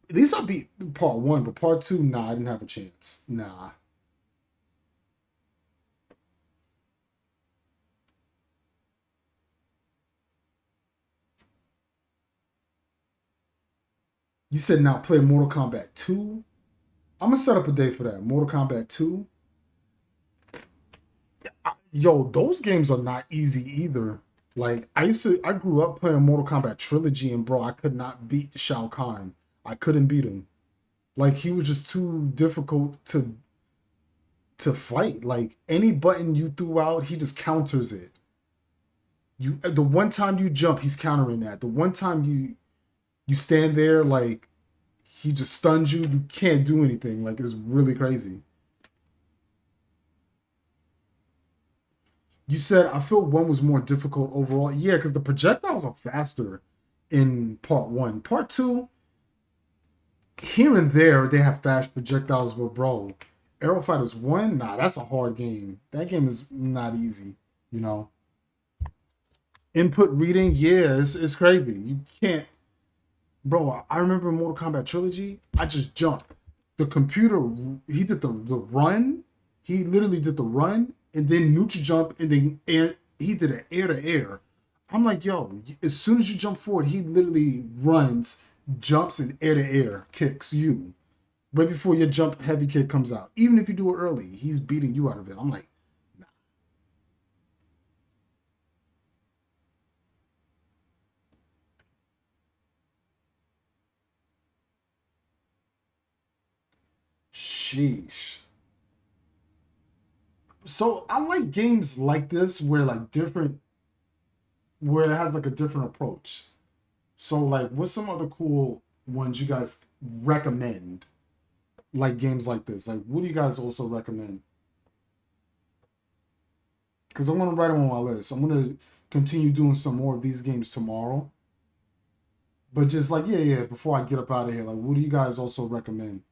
at least I beat part one, but part two, nah, I didn't have a chance. Nah. You said now play Mortal Kombat 2. I'm gonna set up a day for that. Mortal Kombat 2. Yo, those games are not easy either. Like I grew up playing Mortal Kombat Trilogy, and bro, I could not beat Shao Kahn. I couldn't beat him. Like he was just too difficult to fight. Like any button you threw out, he just counters it. The one time you jump, he's countering that. The one time you stand there, like he just stuns you. You can't do anything. Like it's really crazy. You said I feel one was more difficult overall. Yeah, because the projectiles are faster in part one. Part two, here and there they have fast projectiles, but bro, Aero Fighters one, nah, that's a hard game. That game is not easy. You know, input reading, yeah, it's crazy. You can't, bro. I remember in Mortal Kombat Trilogy, I just jumped. The computer, he did the run. He literally did the run and then neutral jump and then air. He did an air to air. I'm like, yo, as soon as you jump forward, he literally runs, jumps, and air to air kicks you right before your jump heavy kick comes out. Even if you do it early, he's beating you out of it. I'm like, nah, sheesh. So I like games like this where it has like a different approach. So like, what's some other cool ones you guys recommend? Like games like this. Like, what do you guys also recommend? Because I'm gonna write them on my list. I'm gonna continue doing some more of these games tomorrow. But just like, yeah, yeah. Before I get up out of here, like, what do you guys also recommend?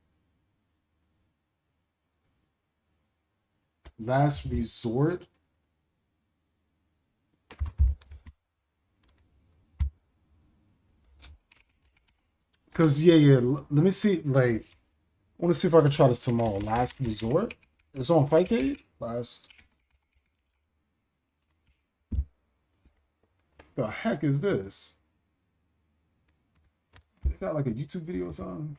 Last Resort. Cause yeah, yeah. Let me see. Like, I want to see if I can try this tomorrow. Last Resort. It's on Fightcade. Last. The heck is this? They got like a YouTube video or something.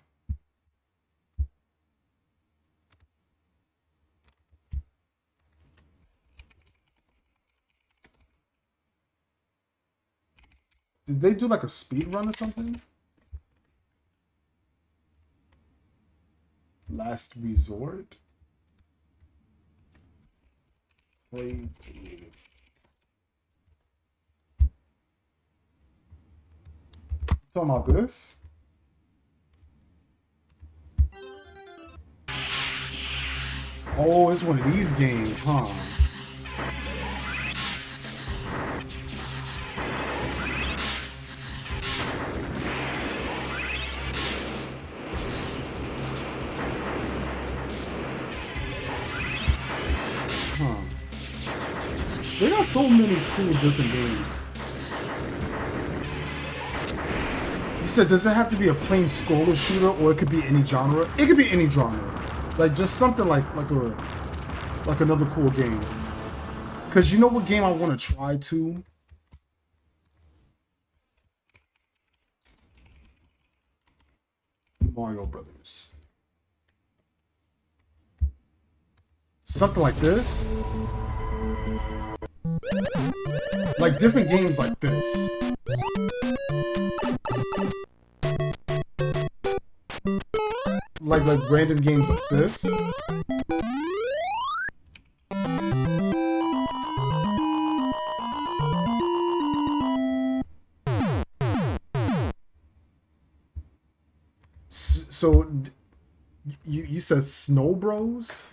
Did they do like a speed run or something? Last Resort. Play. Talking about this? Oh, it's one of these games, huh? Huh. They got so many cool different games. You said, does it have to be a plain scroller shooter, or it could be any genre? It could be any genre, like just something like another cool game. Cause you know what game I want to try too? Mario Brothers. Something like this. Like different games like this. Like random games like this. So you said Snow Bros?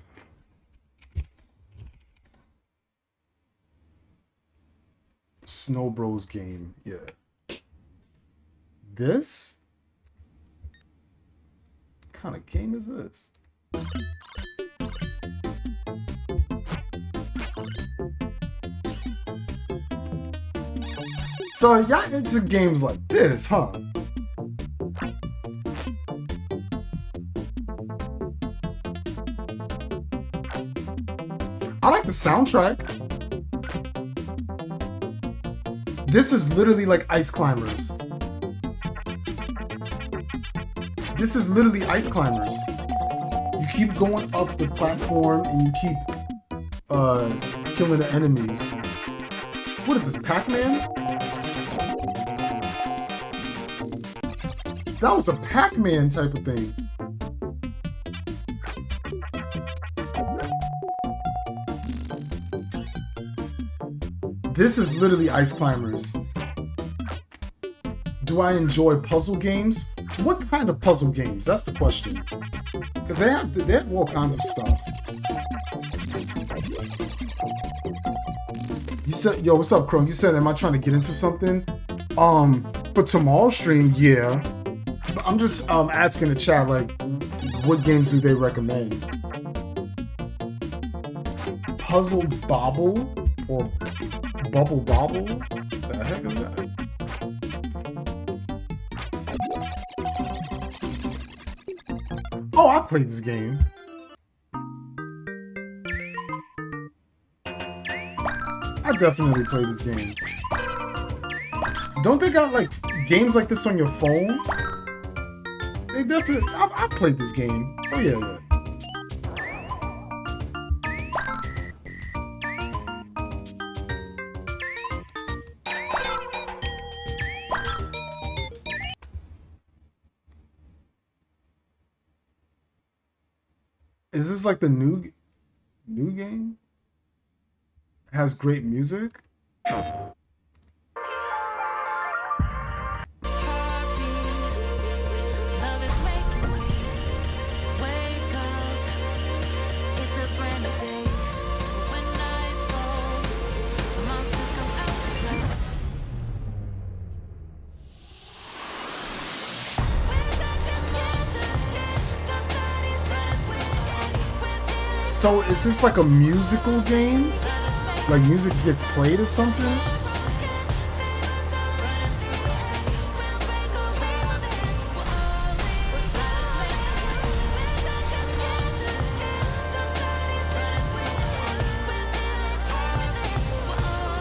Snow Bros game, yeah. This? What kind of game is this? So y'all into games like this, huh? I like the soundtrack. This is literally like Ice Climbers. This is literally Ice Climbers. You keep going up the platform and you keep killing the enemies. What is this, Pac-Man? That was a Pac-Man type of thing. This is literally Ice Climbers. Do I enjoy puzzle games? What kind of puzzle games? That's the question. Because they have all kinds of stuff. You said, yo, what's up, Crone? You said, am I trying to get into something? For tomorrow's stream, yeah. But I'm just asking the chat, like, what games do they recommend? Puzzle Bobble or Bubble Bobble? The heck is that? Oh, I played this game. I definitely played this game. Don't they got like games like this on your phone? They definitely. I played this game. Oh yeah, yeah. Is this like the new game? It has great music. So is this like a musical game? Like music gets played or something?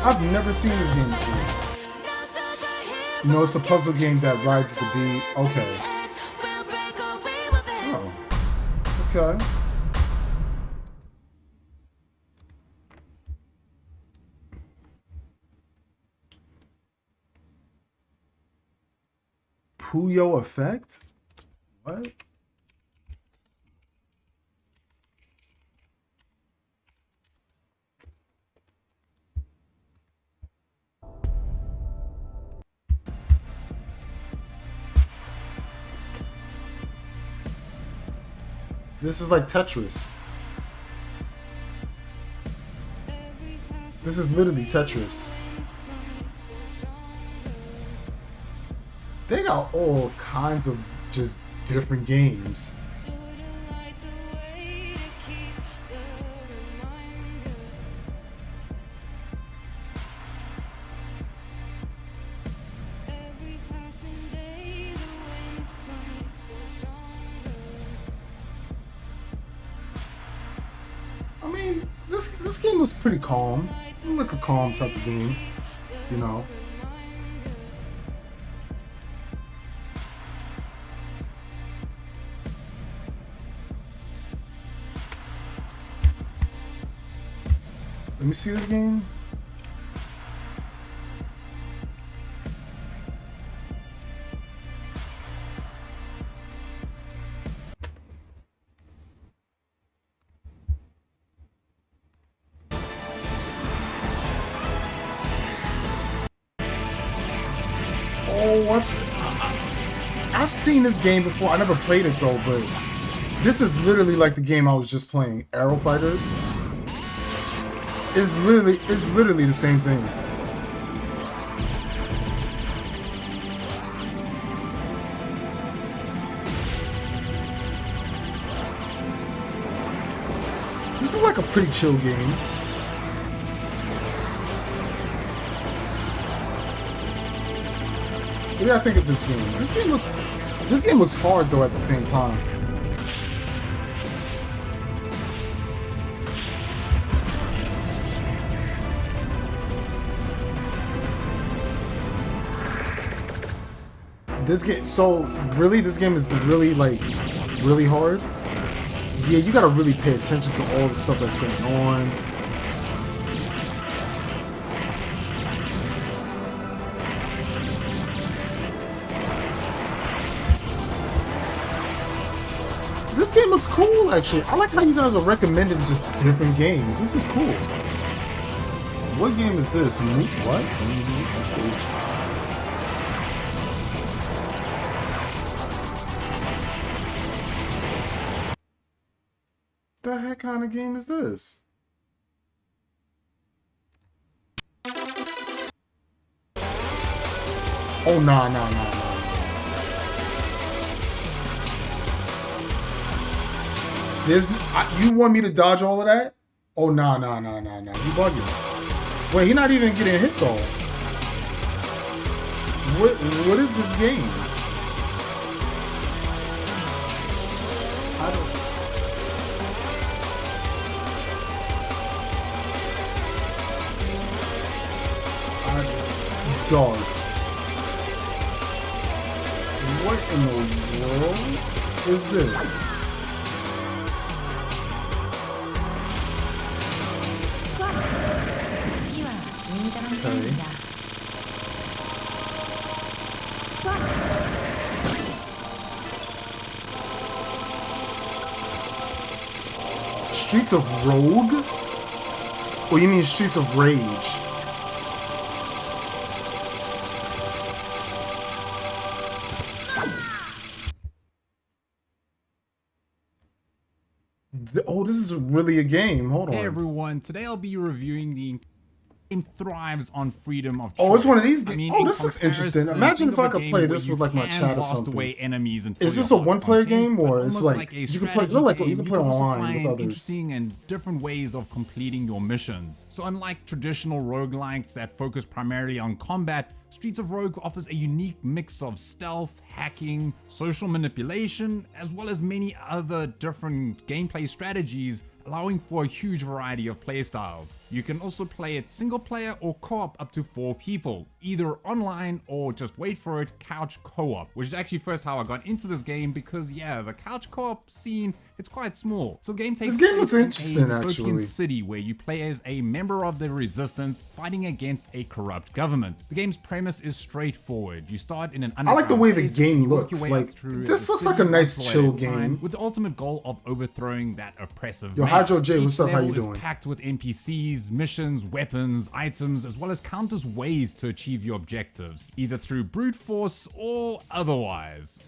I've never seen this game before. No, it's a puzzle game that rides the beat. Okay. Oh. Okay. Puyo Effect? What? This is like Tetris. This is literally Tetris. They got all kinds of just different games. I mean, this game was pretty calm. Like a calm type of game, you know. Let me see this game. Oh, I've seen this game before. I never played it though, but this is literally like the game I was just playing, Aero Fighters. It's literally the same thing. This is like a pretty chill game. What do I think of this game? This game looks hard though at the same time. This game, so really, this game is really like really hard. Yeah, you gotta really pay attention to all the stuff that's going on. This game looks cool, actually. I like how you guys are recommending just different games. This is cool. What game is this? What? Let's see. The heck kind of game is this? Oh, nah. You want me to dodge all of that? Oh, nah. You bugging. Wait, he's not even getting hit, though. What is this game? I don't... Dog. What in the world is this? Okay. Streets of Rogue? Or you mean Streets of Rage? Oh, this is really a game. Hold on. Hey everyone, today I'll be reviewing the game thrives on freedom of choice. Oh, it's one of these games. I mean, oh, this looks interesting. Imagine if I could play this with like my chat or something. Away enemies is this a one-player game or is it like a you can play? No, like you can play online with others. Interesting and different ways of completing your missions. So unlike traditional roguelikes that focus primarily on combat, Streets of Rogue offers a unique mix of stealth, hacking, social manipulation, as well as many other different gameplay strategies, allowing for a huge variety of playstyles. You can also play it single player or co-op up to 4 people, either online or just wait for it, couch co-op, which is actually first how I got into this game because yeah, the couch co-op scene, it's quite small. So the game takes place in a dystopian city where you play as a member of the resistance fighting against a corrupt government. The game's premise is straightforward. You start in an underground I like the way the place, game looks. Like this looks like a nice chill game with the ultimate goal of overthrowing that oppressive Yo, Hydro J, what's up? How you doing? Is packed with NPCs, missions, weapons, items, as well as countless ways to achieve your objectives, either through brute force or otherwise.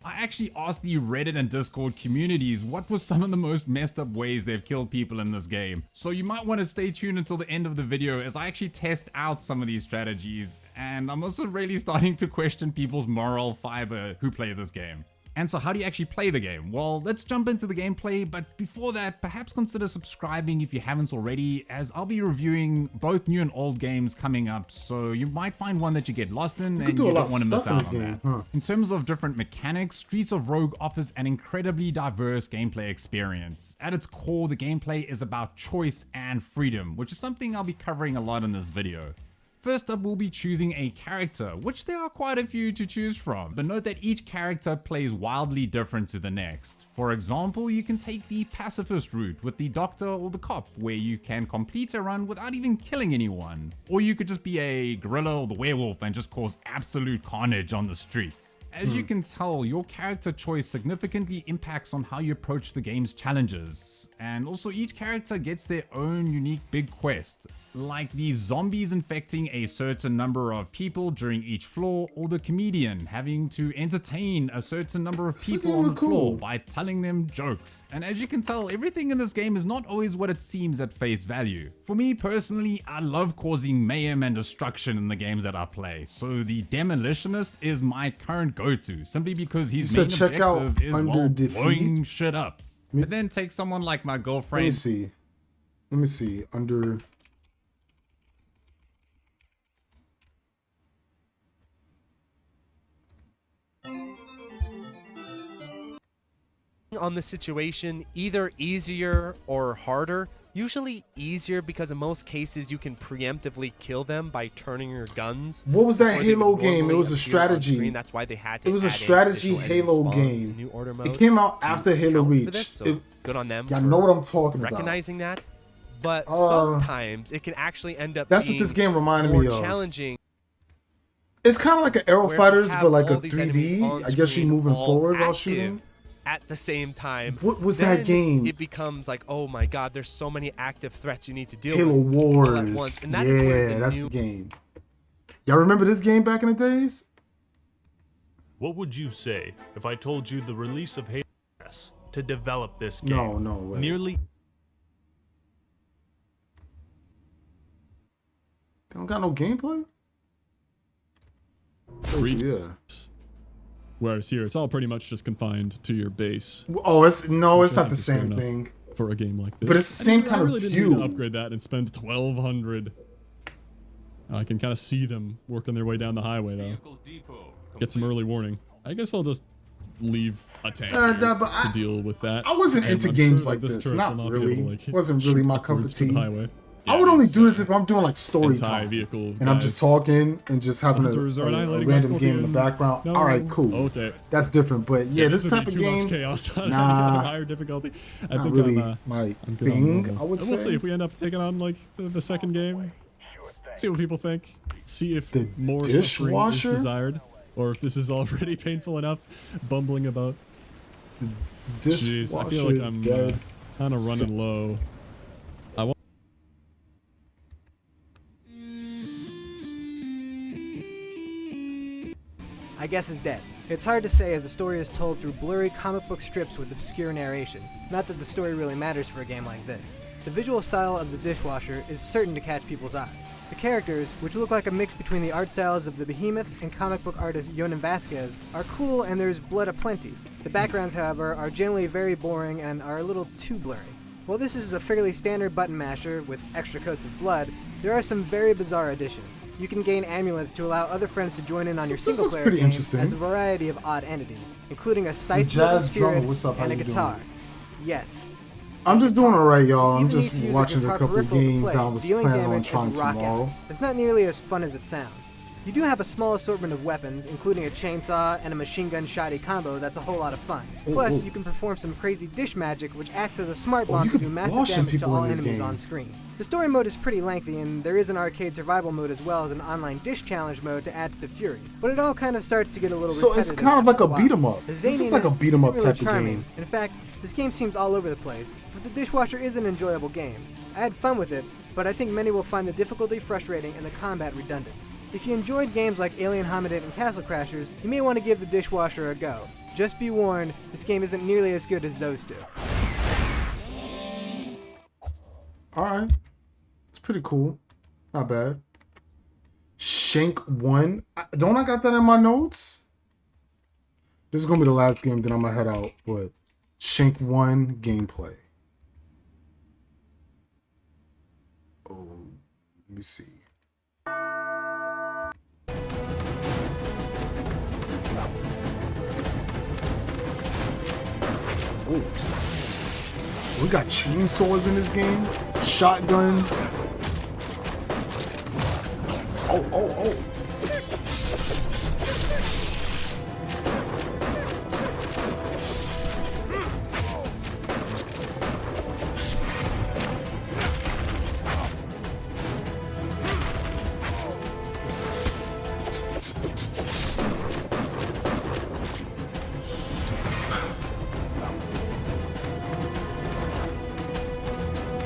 I actually asked the Reddit and Discord communities what were some of the most messed up ways they've killed people in this game. So you might want to stay tuned until the end of the video as I actually test out some of these strategies, and I'm also really starting to question people's moral fiber who play this game. And so how do you actually play the game? Well, let's jump into the gameplay, but before that, perhaps consider subscribing if you haven't already, as I'll be reviewing both new and old games coming up, so you might find one that you get lost in and you don't want to miss out on that. In terms of different mechanics, Streets of Rogue offers an incredibly diverse gameplay experience. At its core, the gameplay is about choice and freedom, which is something I'll be covering a lot in this video. First up, we'll be choosing a character, which there are quite a few to choose from, but note that each character plays wildly different to the next. For example, you can take the pacifist route with the doctor or the cop, where you can complete a run without even killing anyone. Or you could just be a gorilla or the werewolf and just cause absolute carnage on the streets. As you can tell, your character choice significantly impacts on how you approach the game's challenges. And also each character gets their own unique big quest, like the zombies infecting a certain number of people during each floor, or the comedian having to entertain a certain number of people on the floor by telling them jokes. And as you can tell, everything in this game is not always what it seems at face value. For me personally, I love causing mayhem and destruction in the games that I play, so the Demolitionist is my current go-to, simply because his main objective is blowing shit up. But then take someone like my girlfriend. Let me see. Under. On the situation, either easier or harder. Usually easier because in most cases you can preemptively kill them by turning your guns. What was that Halo game? It was a strategy. That's why they had to. It was a strategy Halo game. New order mode it came out after Halo Reach. So good on them. Y'all know what I'm talking about. Recognizing that, but sometimes it can actually end up. That's what this game reminded me of. Challenging. It's kind of like an Aero Fighters, but like a 3D. I guess you're moving forward while shooting. At the same time, what was that game? It becomes like, oh my god, there's so many active threats you need to deal with. Halo Wars. All at once. And that is that's the game. Y'all remember this game back in the days? What would you say if I told you the release of Halo to develop this game? No way. Nearly. They don't got no gameplay? Yeah. Whereas here, it's all pretty much just confined to your base. Oh, it's not the same thing for a game like this. But it's the same kind of view. I really didn't need to upgrade that and spend 1,200. I can kind of see them working their way down the highway though. Get some early warning. I guess I'll just leave a tank to deal with that. I wasn't into games like this. Not really. Wasn't really my cup of tea. I would only do this if I'm doing like story time, and I'm just talking and just having a random game in the background. All right, cool. Okay. That's different, but yeah, this type of game, higher difficulty. I think really my thing. I would say. We'll see if we end up taking on like the second game. See what people think. See if more suffering is desired, or if this is already painful enough. Bumbling about. Jeez, I feel like I'm kind of running low. I guess is dead. It's hard to say as the story is told through blurry comic book strips with obscure narration. Not that the story really matters for a game like this. The visual style of the dishwasher is certain to catch people's eyes. The characters, which look like a mix between the art styles of the Behemoth and comic book artist Yonan Vasquez, are cool and there's blood aplenty. The backgrounds, however, are generally very boring and are a little too blurry. While this is a fairly standard button masher with extra coats of blood, there are some very bizarre additions. You can gain amulets to allow other friends to join in on your single-player game as a variety of odd entities, including a scythe-wielding spirit and a guitar. Yes. I'm just doing alright, y'all. I'm just watching a couple of games I was planning on trying tomorrow. It's not nearly as fun as it sounds. You do have a small assortment of weapons, including a chainsaw and a machine gun shotty combo that's a whole lot of fun. Plus, you can perform some crazy dish magic which acts as a smart bomb to do massive damage to all enemies on screen. The story mode is pretty lengthy, and there is an arcade survival mode as well as an online dish challenge mode to add to the fury. But it all kind of starts to get a little repetitive. So it's kind of like a beat 'em up. This is like a beat 'em up type of game. In fact, this game seems all over the place, but the dishwasher is an enjoyable game. I had fun with it, but I think many will find the difficulty frustrating and the combat redundant. If you enjoyed games like Alien Hominid and Castle Crashers, you may want to give the dishwasher a go. Just be warned, this game isn't nearly as good as those two. Alright. It's pretty cool. Not bad. Shank 1. Don't I got that in my notes? This is going to be the last game, then I'm going to head out. But Shank 1 gameplay. Oh, let me see. Oh. We got chainsaws in this game, shotguns. oh.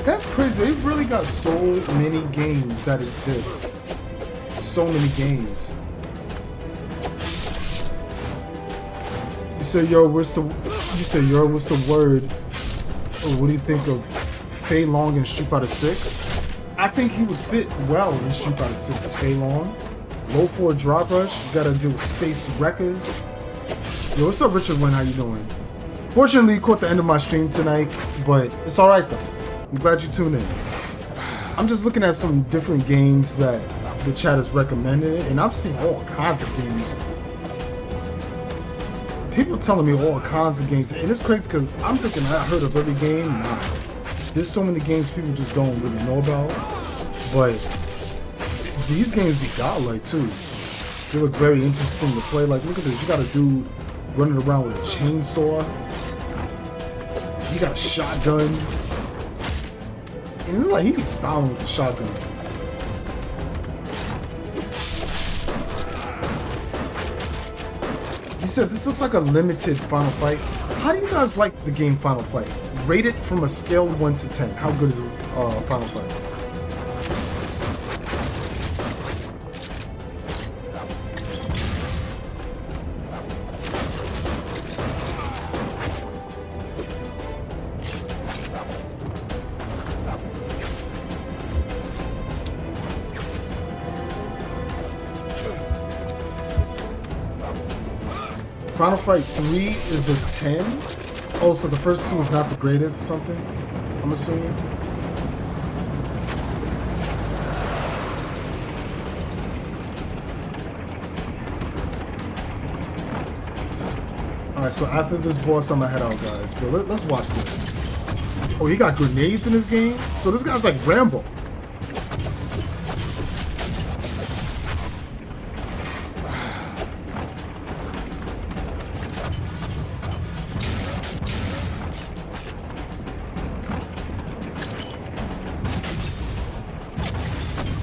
That's crazy. They've really got so many games that exist. So many games. You say, yo, what's the word? Or what do you think of Fei Long in Street Fighter 6? I think he would fit well in Street Fighter 6. Fei Long. Low 4 drop rush. You gotta deal with space wreckers. Yo, what's up, Richard Wynn? How you doing? Fortunately, you caught the end of my stream tonight, but it's alright though. I'm glad you tuned in. I'm just looking at some different games that the chat has recommended, and I've seen all kinds of games. People telling me all kinds of games, and it's crazy because I'm thinking I heard of every game. Nah, there's so many games people just don't really know about. But these games be godlike too. They look very interesting to play. Like, look at this. You got a dude running around with a chainsaw. He got a shotgun. And it look like he be styling with the shotgun. You said this looks like a limited Final Fight. How do you guys like the game Final Fight? Rate it from a scale of 1 to 10. How good is Final Fight? Final Fight 3 is a 10. Oh, so the first two is not the greatest or something? I'm assuming. Alright, so after this boss, I'm gonna head out, guys. But let's watch this. Oh, he got grenades in this game? So this guy's like Rambo.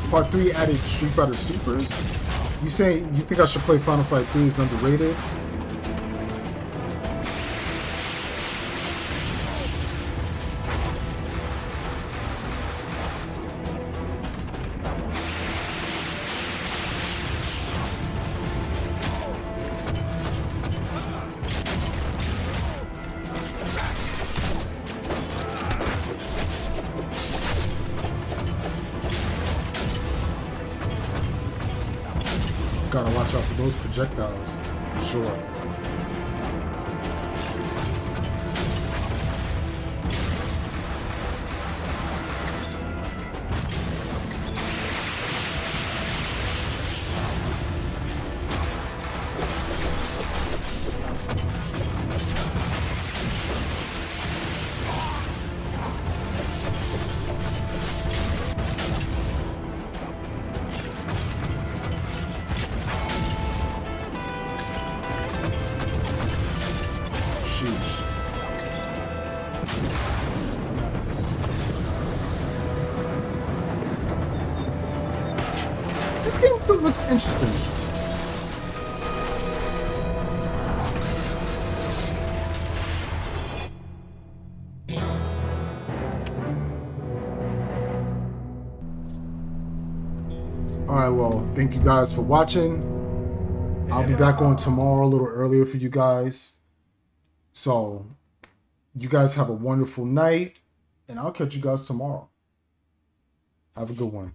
Part 3 added Street Fighter Supers. You saying you think I should play Final Fight 3 is underrated? Gotta watch out for those projectiles, for sure. Sheesh. Nice. This game looks interesting. Alright, well, thank you guys for watching. I'll be back on tomorrow a little earlier for you guys. So, you guys have a wonderful night, and I'll catch you guys tomorrow. Have a good one.